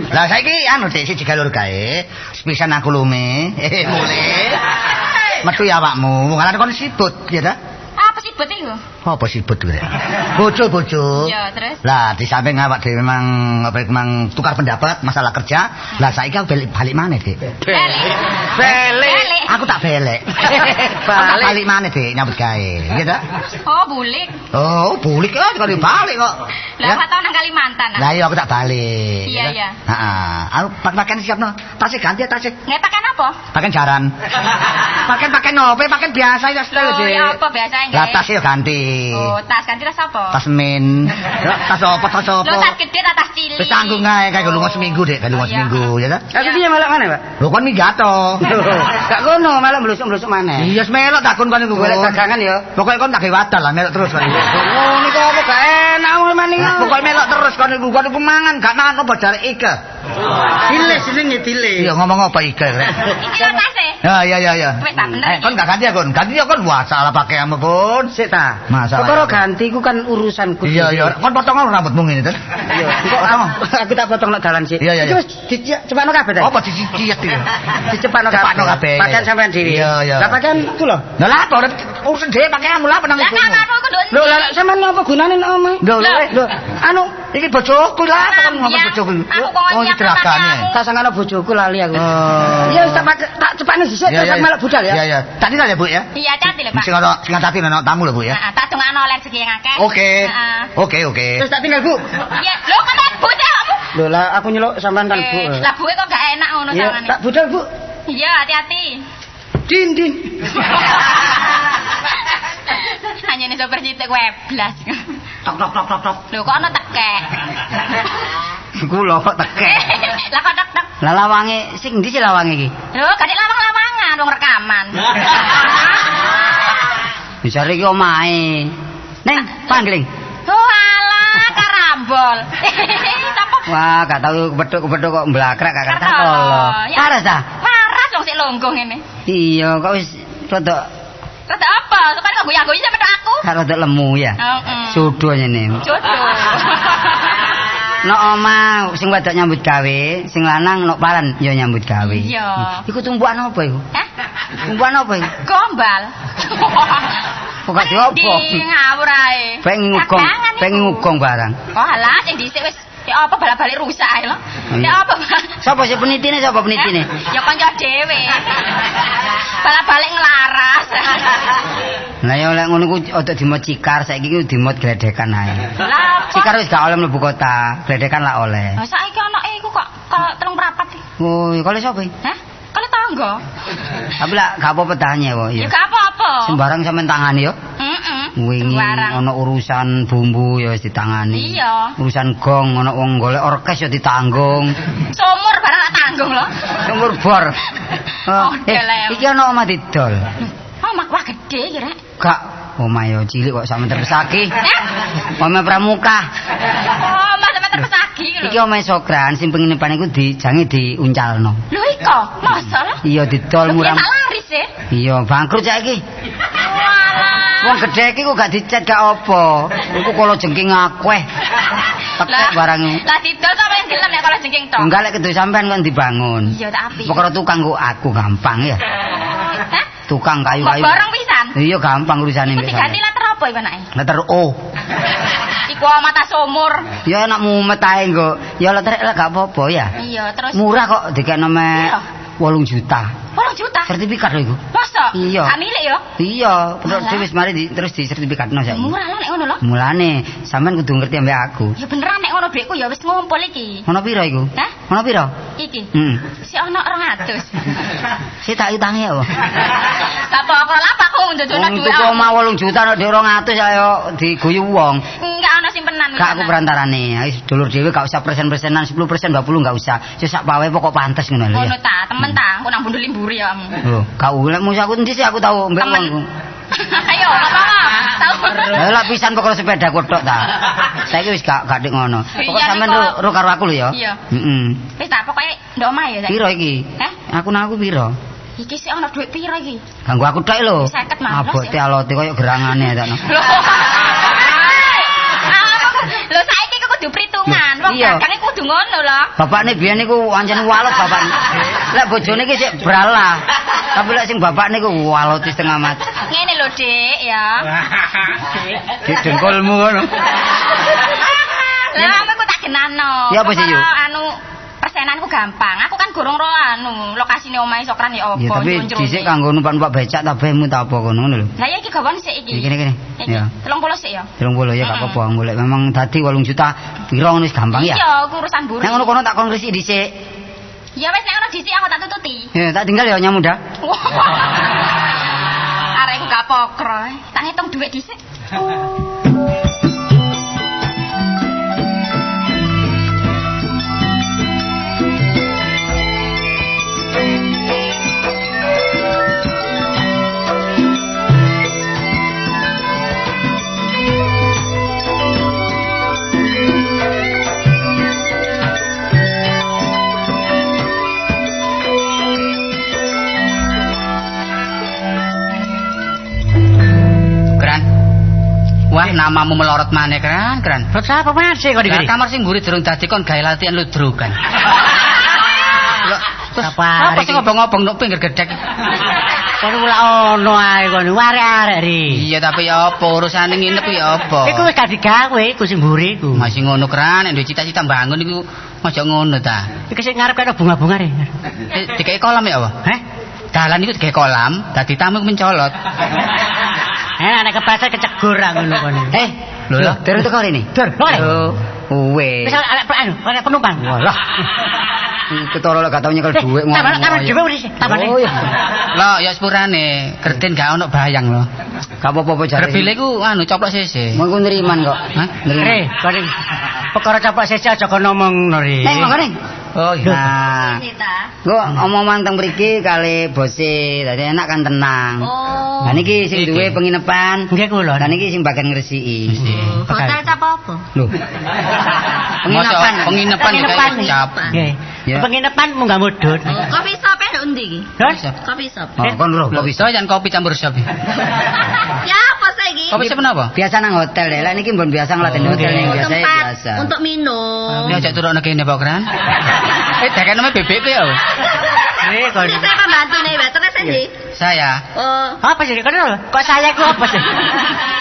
Lah saiki anu Dik siji galur gawe. Sepisan aku lume. Mulih. Metu ya awakmu. Wong kon sibut ya ta? Apa sibut iku? Apa sibut kuwi? Bojo. Iya, terus. Lah di samping awak dhewe memang tukar pendapat masalah kerja. Lah saiki aku balik maneh, Dik. Balik. Aku tak belek. Balik maneh, Dik, nyambut gawe. Iya ta? Oh, bulik. Oh, bulik kok balik kok. Lah apa tau nang Kalimantan? Lah iya aku tak balik. Iya. Heeh. Aku pakaian siapno. Tasih ganti tasih. Nggak pakaian apa? Pakaian jaran. Pakaian nopo? Pakaian biasa ya, Dik. Ya apa biasanya nggih? Lah tas yo ganti. Oh, tas ganti tas apa? Tas min. Tas apa? Lho tas gede ta tas cilik? Wis tanggung ae kae lunga seminggu, Dik. Kae lunga seminggu ya ta? Aku piye melok maneh, Pak? Lho kon minggat to. Gak kono, melok blusuk-blusuk maneh. Iya, melok takon kon iku golek dagangan ya. Pokoke kon tak gawe wadal lah melok terus. Oh, niku apa gak enak maning. Pokoke melok terus kon iku mangan gak mangan apa jare Ike. Dile jenenge dile. Iya ngomong apa Ike rek. Iki lokase. Ya. Wis tak bener. Kon gak ganti ya kon. Ganti ya kon wah salah pakaianmu kon. Sik ta. Masalah. Perkara ganti ku kan urusanku. Iya. Kon potong rambutmu ngene to. Iya. Kok aku tak potong nek dalan sik. Iya. Wis dicepakno kabeh ta. Apa dicicit iki? Dicepakno kabeh. Pakaian sampean dhewe. Iya. Lah pakaian ku lho. Lah lah apa urusan dhewe pakaianmu lah penang Lah iku. kamarmu ku nduk. Lho lah sampean apa gunane nek omah? Lho Anu iki bojoku lah kon ngomong bojoku. Aku iki dragane. tak sangana bojoku lali aku. Iya wis tak cepakne dhisik tak melok budal ya. Iya. Tadi lah ya Bu ya. Iya, hati lho, Pak. Sing tadi ana tamu lho Bu ya. Heeh, tak dongakno rezeki yang akeh. Oke. Terus tak tinggal Bu. Iya, lho kok tak bocah kamu? Lho lah aku nyeluk sampean kan Bu. Lah buke kok gak enak ngono Iya, sangane. tak budal Bu. Iya, hati-hati. Din. Hanya nih sopir jitik weblas. Tok. Lho kok ana tekek. Iku lho kok tekek. Lah kok tek. Lah lawange sing ndi sih lawange iki? Lho, gak lawang-lawangan wong rekaman. Bisa iki omahe. Neng, pangling. Oh alah, karambol. Sapa? Wah, gak tau kepethuk kok mblakrak gak kata Kartolo. tolo. Ya. Waras ta? Waras wong sik longgo ngene. Iya, kok wis rada Rada apa? Sopan kok goyang-goyang sampe tok aku. rada lemu ya. Heeh. Sudo nyene. Jodoh. Nek omah sing wedok nyambut gawe, sing lanang nek paran ya nyambut gawe. Iya. Iku tumpukan apa iku? Hah? Tumpukan apa iku? Gombal. Kok gak diopo? Di ngawur ae. Pengen ngugong barang. Oh alah sing dhisik wis ya apa balik-balik rusak ae lho. Ya apa? Sapa sih penitine? Ya kanca dhewe. Balik-balik nglaras. Lah ya lek ngono ku ojo dimot cikar, saiki ku dimot gledekan ae. Lah Cikar wis gak oleh mlebu kota, gledekan lah oleh. Lah saiki anake iku kok telung prapat iki. Oh, kale sapa iki? Hah? Kale tangga. Tapi lah gak apa-apa tanya kok Ya ya. gak apa-apa. Sembarang sampean tangani yo. Heeh. Wingi ana urusan bumbu ya wis ditangani. Iya. Urusan gong ana wong golek orkes ya ditanggung. Sumur barang tak tanggung lho. Sumur bor. Oh, delem. Iki ana omah didol. Oh, mak wah gede iki rek. Gak omah yo cilik kok sampe terbesaki. Omah pramuka. Oh, mas sampe terpesagi lho. Iki omah sokran sing penginapan iku jange diuncalno. Lho iko, masa lho? Iya didol murah. Tak laris e. Iya bangkrut saiki. Walah. Wong gedhe iki kok gak dicet gak apa. Iku kala jengking akeh. Tekek barang. Lah didol sapa yang gelem nek kalau jengking tok? Enggak lek kedu sampean kan dibangun. Iya tak api. Pokoknya tukang kok aku gampang ya. Hah? Tukang Kok kayu-kayu. barang pisan? Iya gampang urusane mbek Diganti sampean. letter apa iku anake? Letter O. Iku mata sumur. Ya enak mumet ae nggo. Ya letter L gak apa-apa ya. Iya, terus Murah kok dikekno me Iya. 8 juta. 8 juta. Sertifikat lho iku. Masa? Iya. Gak milik ya? Iya, Alah. terus wis mari terus di sertifikatno saiki. Murah lah nek ngono lho. Mulane sampean kudu ngerti ambek aku. Ya beneran nek ngono dhuwitku ya wis ngumpul iki. Ono piro iku? Hah? Ono piro? Iki. Hmm. Si ono 200. Si tak utangi ya, Pak. Sapa kok lha aku njojono Wong dhuwit. tuku omah 8 juta nek 200 ayo diguyu wong. Enggak ono simpenan. Gak aku perantarane. Wis dulur dhewe gak usah persen-persenan 10% 20 gak usah. Wis sak pawe pokok pantes ngono lho ya. Ngono ta, temen ta, aku nang bundul limburi ya kamu. Lho, gak ulek musuh aku endi sih aku tau mbek Temen. wong. Ayo, apa-apa. Tahu. Lah lak pisan pokok sepeda kotok ta. Saiki wis gak dik ngono. Pokok Iya, sampean Niko. ro karo aku lho ya. Iya. Heeh. Wis ta, pokoke ndok omah ya. Saiki. Piro iki? Hah? Aku nang aku piro? Iki sih ono dhuwit piro iki? Ganggu aku tok lho. 50 malah, Abote ya. alote koyo gerangane takno. Lho saiki ku kudu perhitungan. Wong Iya. dagang iku kudu ngono lho. Bapakne biyen niku pancen walut bapakne. Lek bojone iki sik bralah. Tapi lek sing bapakne niku walut setengah mati. Ngene lho, Dik, ya. Di dengkulmu ngono. Lah aku tak genano. Ya, apa sih, Yu? Anu persenanku gampang. Aku kan gorong ro anu lokasine omahe Sokran ya apa. Ya tapi njur-njur dhisik iki. kanggo numpak becak ta behmu ta apa kono ngono lho. Lah ya iki gawon sik iki. Iki kene. Iki. Ya. 30 sik ya. 30 ya gak apa-apa golek memang dadi 8 juta piro ngono wis gampang ya. Iya, aku urusan buri. Nek ngono kono tak kon ngresik dhisik. Ya wis nek ngono dhisik aku tak tututi. Ya tak tinggal ya nyamuda. Arek gak pokro. Tak ngitung dhuwit dhisik. Wah, namamu melorot maneh, Kran. Terus apa masih kok dikene? Kamar sing mburi durung dadi kon gawe latihan ludrukan. Apa sing ngobong-ngobong nuk pinggir gedhek? Kon ora ono ae kon arek-arek ri. Iya, tapi ya apa urusane nginep ya apa? Iku wis gak digawe, iku sing mburi iku. Masih ngono Kran, nek duwe cita-cita bangun iku aja ngono ta. Iki sing ngarep kena bunga-bunga ri. Dikai kolam ya apa? Heh? Dalan iku dikai kolam, dadi tamu mencolot. Nek kepleset kecegur ngono kon. Lho, Tur teko rene. Dur, lho. Wes. Wis arek penumpang. Walah. Ketara lek gak tau nyekel dhuwit ngomong. Tambah dhewe wis tambane. Oh iya. Lah ya sepurane, Gertin gak ono bayang lho. Gak apa-apa jare. Rebile ku coplok sese. Mengko nriman kok. Hah? Re, kon perkara caplok sesi aja kon ngomongno ri. Neng mangkane. Oh iya. Nggo omongan teng mriki kali bose, dadi enak kan tenang. Oh. Lah niki sing duwe penginapan. Nggih kula. Lah niki sing bagian ngresiki. Hotel apa? Lho. Penginapan cap. Nggih. Penginapan munggah mudhun. Kopi shop e ndi iki? Kopi shop. Oh, kon lho, kok bisa Jan kopi campur sop. Ya apa saiki? Kopi shop napa? biasa nang hotel deh. Lah niki mbon biasa ngeladen hotel ning biasa biasa. Untuk minum. Ya ajak turun kene Pak Kran. Dakeneme bebek ku ya. Kon. Ini saya pembantune wae terus endi? Saya. Oh. Apa sih? Kok saya ku apa sih?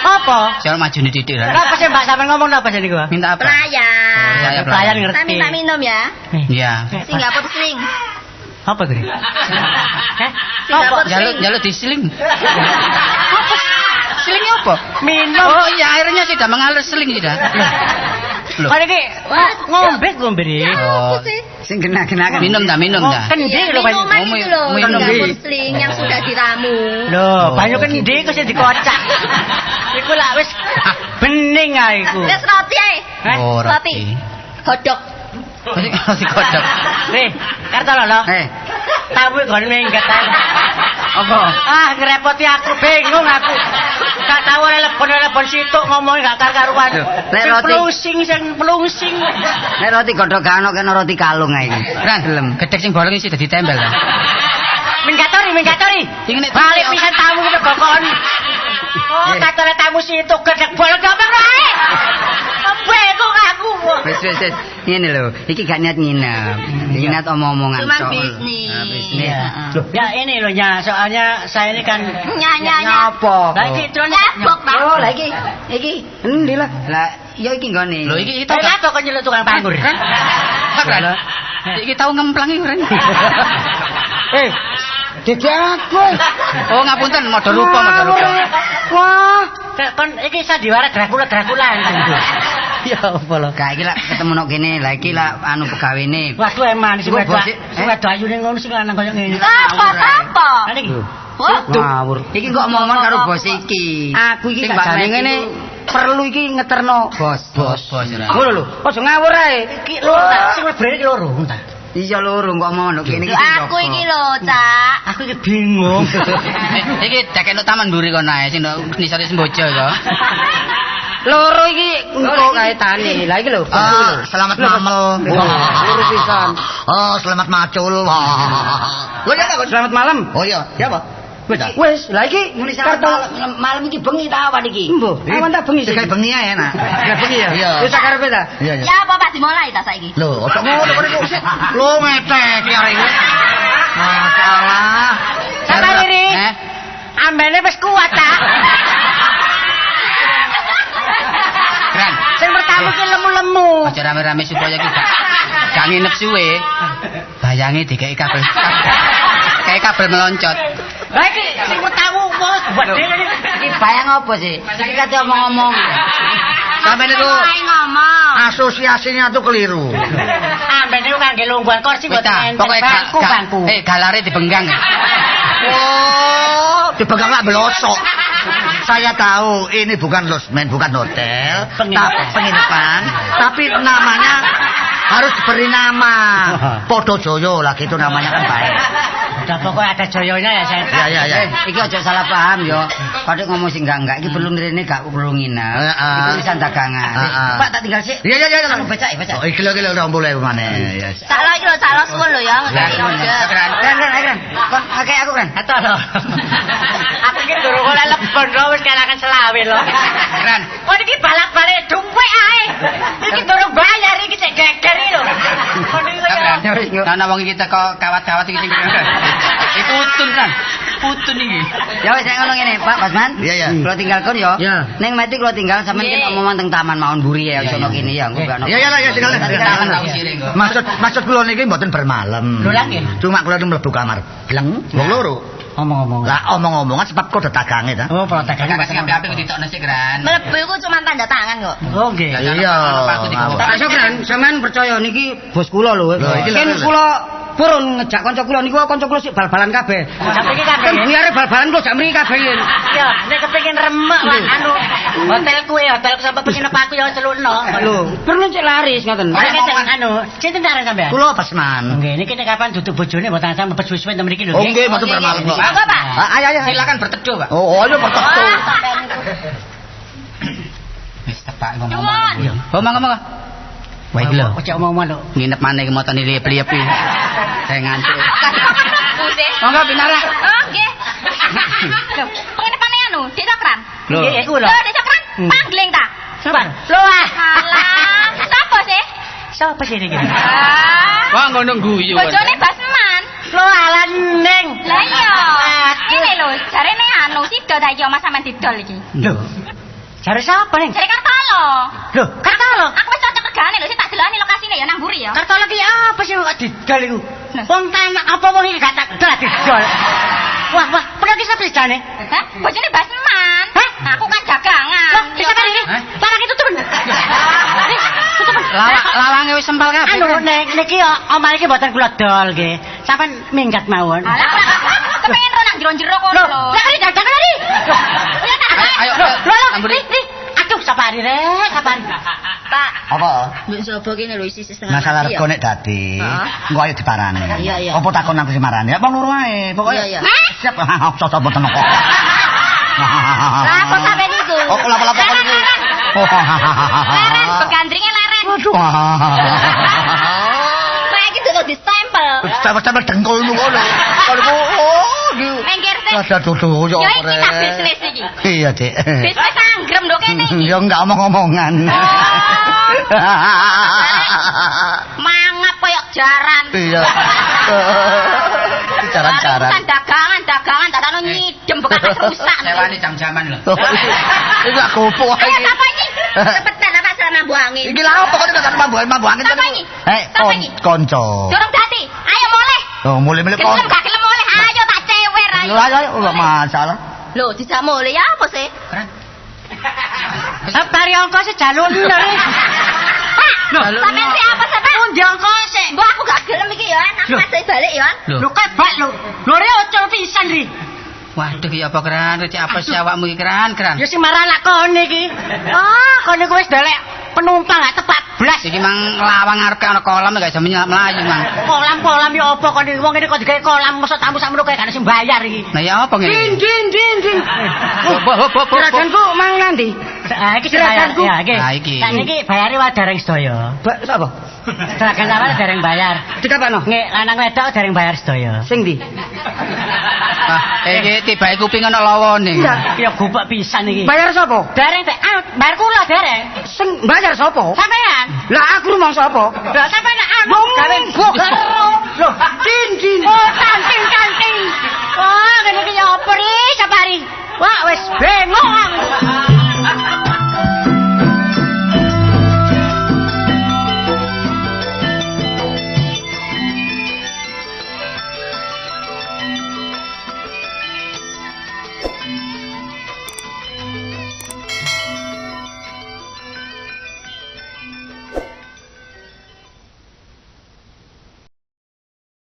Apa? Jangan maju nih titik lah. Apa sih Mbak sampean ngomong apa sih niku? Minta apa? Pelayan. Saya Pelayan ngerti. Saya minta minum ya. Iya. Singapura sling. Apa kuwi? Singapura sling. Jaluk diseling. Selingnya apa? Minum. Oh iya airnya sudah mengalir seling sudah. Loh. Kok iki ngombe ri. Oh. Sing kena-kenakan. Minum dah. Kendi lho banyu. Minuman itu loh. minum. Singapura sling yang sudah diramu. Lho, banyu kendi kok sing dikocak. Iku lak wis bening ae iku. Wis roti ae. Oh, Roti. Godhog. Roti kodok. Karto lho. Tamu kon minggat ae. Apa? Ngerepoti aku, bingung aku. Gak tau telepon situk ngomong gak karuan. Sing pelungsing. Nek roti godhog gak ono kena roti kalung ae iki. Ran gelem, gedhek sing bolong iki dadi tempel ta. Minggatori. Iki nek balik pisan tamu ki kok. Oh, katone tamu situk gedhek bolong ngomong ae. Bingung aku. Wis. Ngene lho, iki gak niat nginep. Niat omong-omongan Cuma sok. bisnis. Bisnis. Loh, ya ini loh ya, soalnya saya ini kan Nyanya. Apa? lah iki terus Nyabok ta. Oh, lah iki. Endi lah. Lah ya iki nggone. Lho iki Tapi apa kok nyeluk tukang panggur? Ran. Iki tau ngemplang iki Ran. Dede aku. Oh ngapunten modal lupa. Wah. Kan iki sandiwara Dracula. Ya apa lho. Gak iki lah ketemu nok kene. Lah iki lah anu pegawene. Waduh eman sing Iku wedok. bos, Sing wedok ayune ngono sing lanang koyo ngene. Apa? Niki. Ngawur. Iki kok ngomong karo bos iki. Aku iki Sing gak jane Mbak ngene perlu iki ngeterno bos. Ran. Ngono lho. Aja ngawur ae. Iki lho sing lebrene iki loro ta. Iya lho kok mau nok kene iki. Aku iki lho, Cak. Aku iki bingung. Iki dakeno taman mburi kono ae sing nisore sembojo kok. Loro iki engko kaitane. Lah iki lho. Selamat mamel. Loro pisan. Oh, selamat macul. Lho ya kok Selamat malam. Oh iya, ya apa? Wes, lah iki kartu malam iki bengi ta awan iki? Mbah, awan ta bengi sih. Sekali bengi ae enak. Lah bengi ya. Iya. Wis karepe ta? Iya, iya. Ya apa Pak dimulai ta saiki? Lho, opo ngono kok niku? Lho ngetek ki arek iki. Masalah. Sabar Riri. Ambene wis kuat ta. Ran. Sing pertama ki lemu-lemu. Aja rame-rame supaya ki gak nginep suwe. Bayange dikai kabel. Kayak kabel meloncot. Lah iki sing pertama wis gedhe ngene. Iki bayang apa sih? Iki kate omong-omong. Sampai niku ngomong. asosiasinya tuh keliru. Ambene ku kangge lungguhan kursi Wis mboten ta, enten. pokoke Bangku. galare dibenggang. Oh, dipegang lak belosok. Saya tahu ini bukan losmen, bukan hotel, penginapan, tapi namanya harus diberi nama. Podo Joyo lah gitu namanya kan baik. Udah pokoknya ada joyonya ya saya. Ya. Iki aja salah paham yo. Padahal ngomong sing enggak iki perlu nrene gak perlu nginep. Iki wisan dagangan. Pak tak tinggal sik. Iya. Aku becak. Oh, iki lho 20 maneh. Ya. Salah iki lho, salah suwun lho ya, ngekeki order. Keren. Kon akeh aku kan. Ato lho. Aku iki durung oleh lebon lho wis kelakan selawe lho. Ran. Oh Ana wong iki teko kawat-kawat iki sing. Putun kan. Putun iki. Ya wis nek ngono ngene, Pak Basman. Iya, iya. Kula tinggalkan ya. Iya. Ning mati kula tinggal sampeyan Iya. ki omongan teng taman mawon mburi ya sono kene ya. Ya tinggal. Maksud kula niki mboten bermalam. Lho lagi. Cuma kula mlebu kamar. Bleng wong loro. Omong-omong. Lah omong-omongan sebab kok dagange ta. Oh, protekannya Kakak sing apik-apik ditokno sik Gran. Mlebu iku cuma tanda tangan kok. Oh, nggih. Iya. Pak Sokran, sampean percaya niki bos kula lho. Lho, iki Kan lho. kula purun ngejak kanca kula niku kanca kula sik bal-balan kabeh. Sampai iki kabeh. Kan biare bal-balan kula jak mriki kabeh. Ya, nek kepengin remek Pak anu hotelku sampe penginep aku ya celukno. Lho, perlu cek laris ngoten. Nek anu, sinten arek sampean? Kula Basman. Nggih, niki nek kapan duduk bojone mboten sampe mepet suwe-suwe ten mriki lho. Oh nggih mboten bermalam kok. Monggo, Pak. Ayo. Silakan berteduh, Pak. Oh, ayo pertetu. Wis tepak Nuwun. ngomong. Oh, monggo. Wah iki lho. Ojo omong-omong lho. Nginep maneh iki motone liep-liep iki. Saya ngantuk. Pusing. Monggo pinara. Oh, nggih. Lho, pengenepane anu, Dik Sokran. Lho. Nggih, iku lho. Lho, Dik Sokran, pangling ta? Sapa? Lho ah. Alah, sapa sih? Sapa sih iki? Ah. Wah, ngono guyu. Bojone Basman. Lho alan ning. Lah iya. Ini lho, jarene anu sida ta iki Mas sampean didol iki. Lho. Jare sapa ning? Jare Kartolo. Lho, Kartolo. Aku wis cocok regane lho, sik tak delani lokasine ya nang mburi ya. Kartolo ki apa sih kok didol iku? Wong tanah apa wong iki gak tak didol. Wah, pergi sampe jane. Hah? Bojone Basman. Hah? Aku kan dagangan. Loh, bisa kan ini? Hah? Tanah itu turun. Tutup. Lawange wis sempal kabeh. Anu niki omah iki mboten kula dol nggih. Sampeyan minggat mawon. Alah, kepengin ro nang jero-jero kono lho. Lah kali dagang tadi. Ayo, amburi. Aduh, sapari rek, sapari. Pak, Apa? mbok sapa kene lho isi setengah Masalah mati ya? rego nek dadi. Engko ayo diparani. Iya, iya. Apa takon aku sing marani? Ya wong loro ae. Pokoke Iya, iya. siap. Sosok mboten kok. Lah, apa sampe niku? Oh, lapa-lapa kok niku. Leren, begandringe leren. Waduh. Pak iki dulu distempel. Sampe dengkulmu ngono. Kalau oh, iki. Mengkir sih. Ada dudu yo Ya ora. iki tak bisnis iki. Iya, Dik. Bisnis anggrem ndok kene iki. Ya enggak omong-omongan. Mangap koyo jaran. Iya. Jaran-jaran. Kan dagangan dadane nyidem bekas rusak. Sewani jam-jaman lho. Iki aku opo Ayo iki? sapa iki? Cepetan apa selama mambu angin. Iki lha opo kok nek mambu angin Sapa iki? Sapa iki? Konco. Durung dadi. Ayo mulai. Oh, mulai-mulai Gelem gak gelem mulai. Ayo tak cewer ayo. Ayo, enggak masalah. Lho, dijak mulai ya apa sih? Sapari ongko sejalun lho. Sampeyan siapa sampe? Undi ongko sik. Mbok aku gak gelem iki ya, nak masih balik ya. Lho kebak lho. Lho re ocol pisan ri. Waduh iki apa Kran? Recek apa sih awakmu iki Kran? Ya sing marah anak kone iki. Ah, kone kuwi wis delek penumpang gak tepat blas. Iki mang lawang ngarep ana kolam gak iso mlayu mang. Kolam ya apa kone wong ngene kok digawe kolam mosok tamu sakmono kae gak sing bayar iki. Lah ya apa ngene? Din. Hop. Juraganku mang nanti. Ah iki juraganku. Ya iki. Nah, iki. Sak niki bayare wae dereng sedaya. Sapa? Juragan sampeyan dereng bayar. Dikapano? Nggih, lanang wedok dereng bayar sedaya. Sing ndi? Ah, iki tibae kuping ana lawone. Ya gubek pisan iki. Bayar sapa? Dereng teh bayar kula dereng. Sing bayar sapa? Sampeyan. Lah aku rumang sapa? Lah sampeyan anu gawe Loh, din. Oh, kanting. Oh, ngene iki ya apa ri?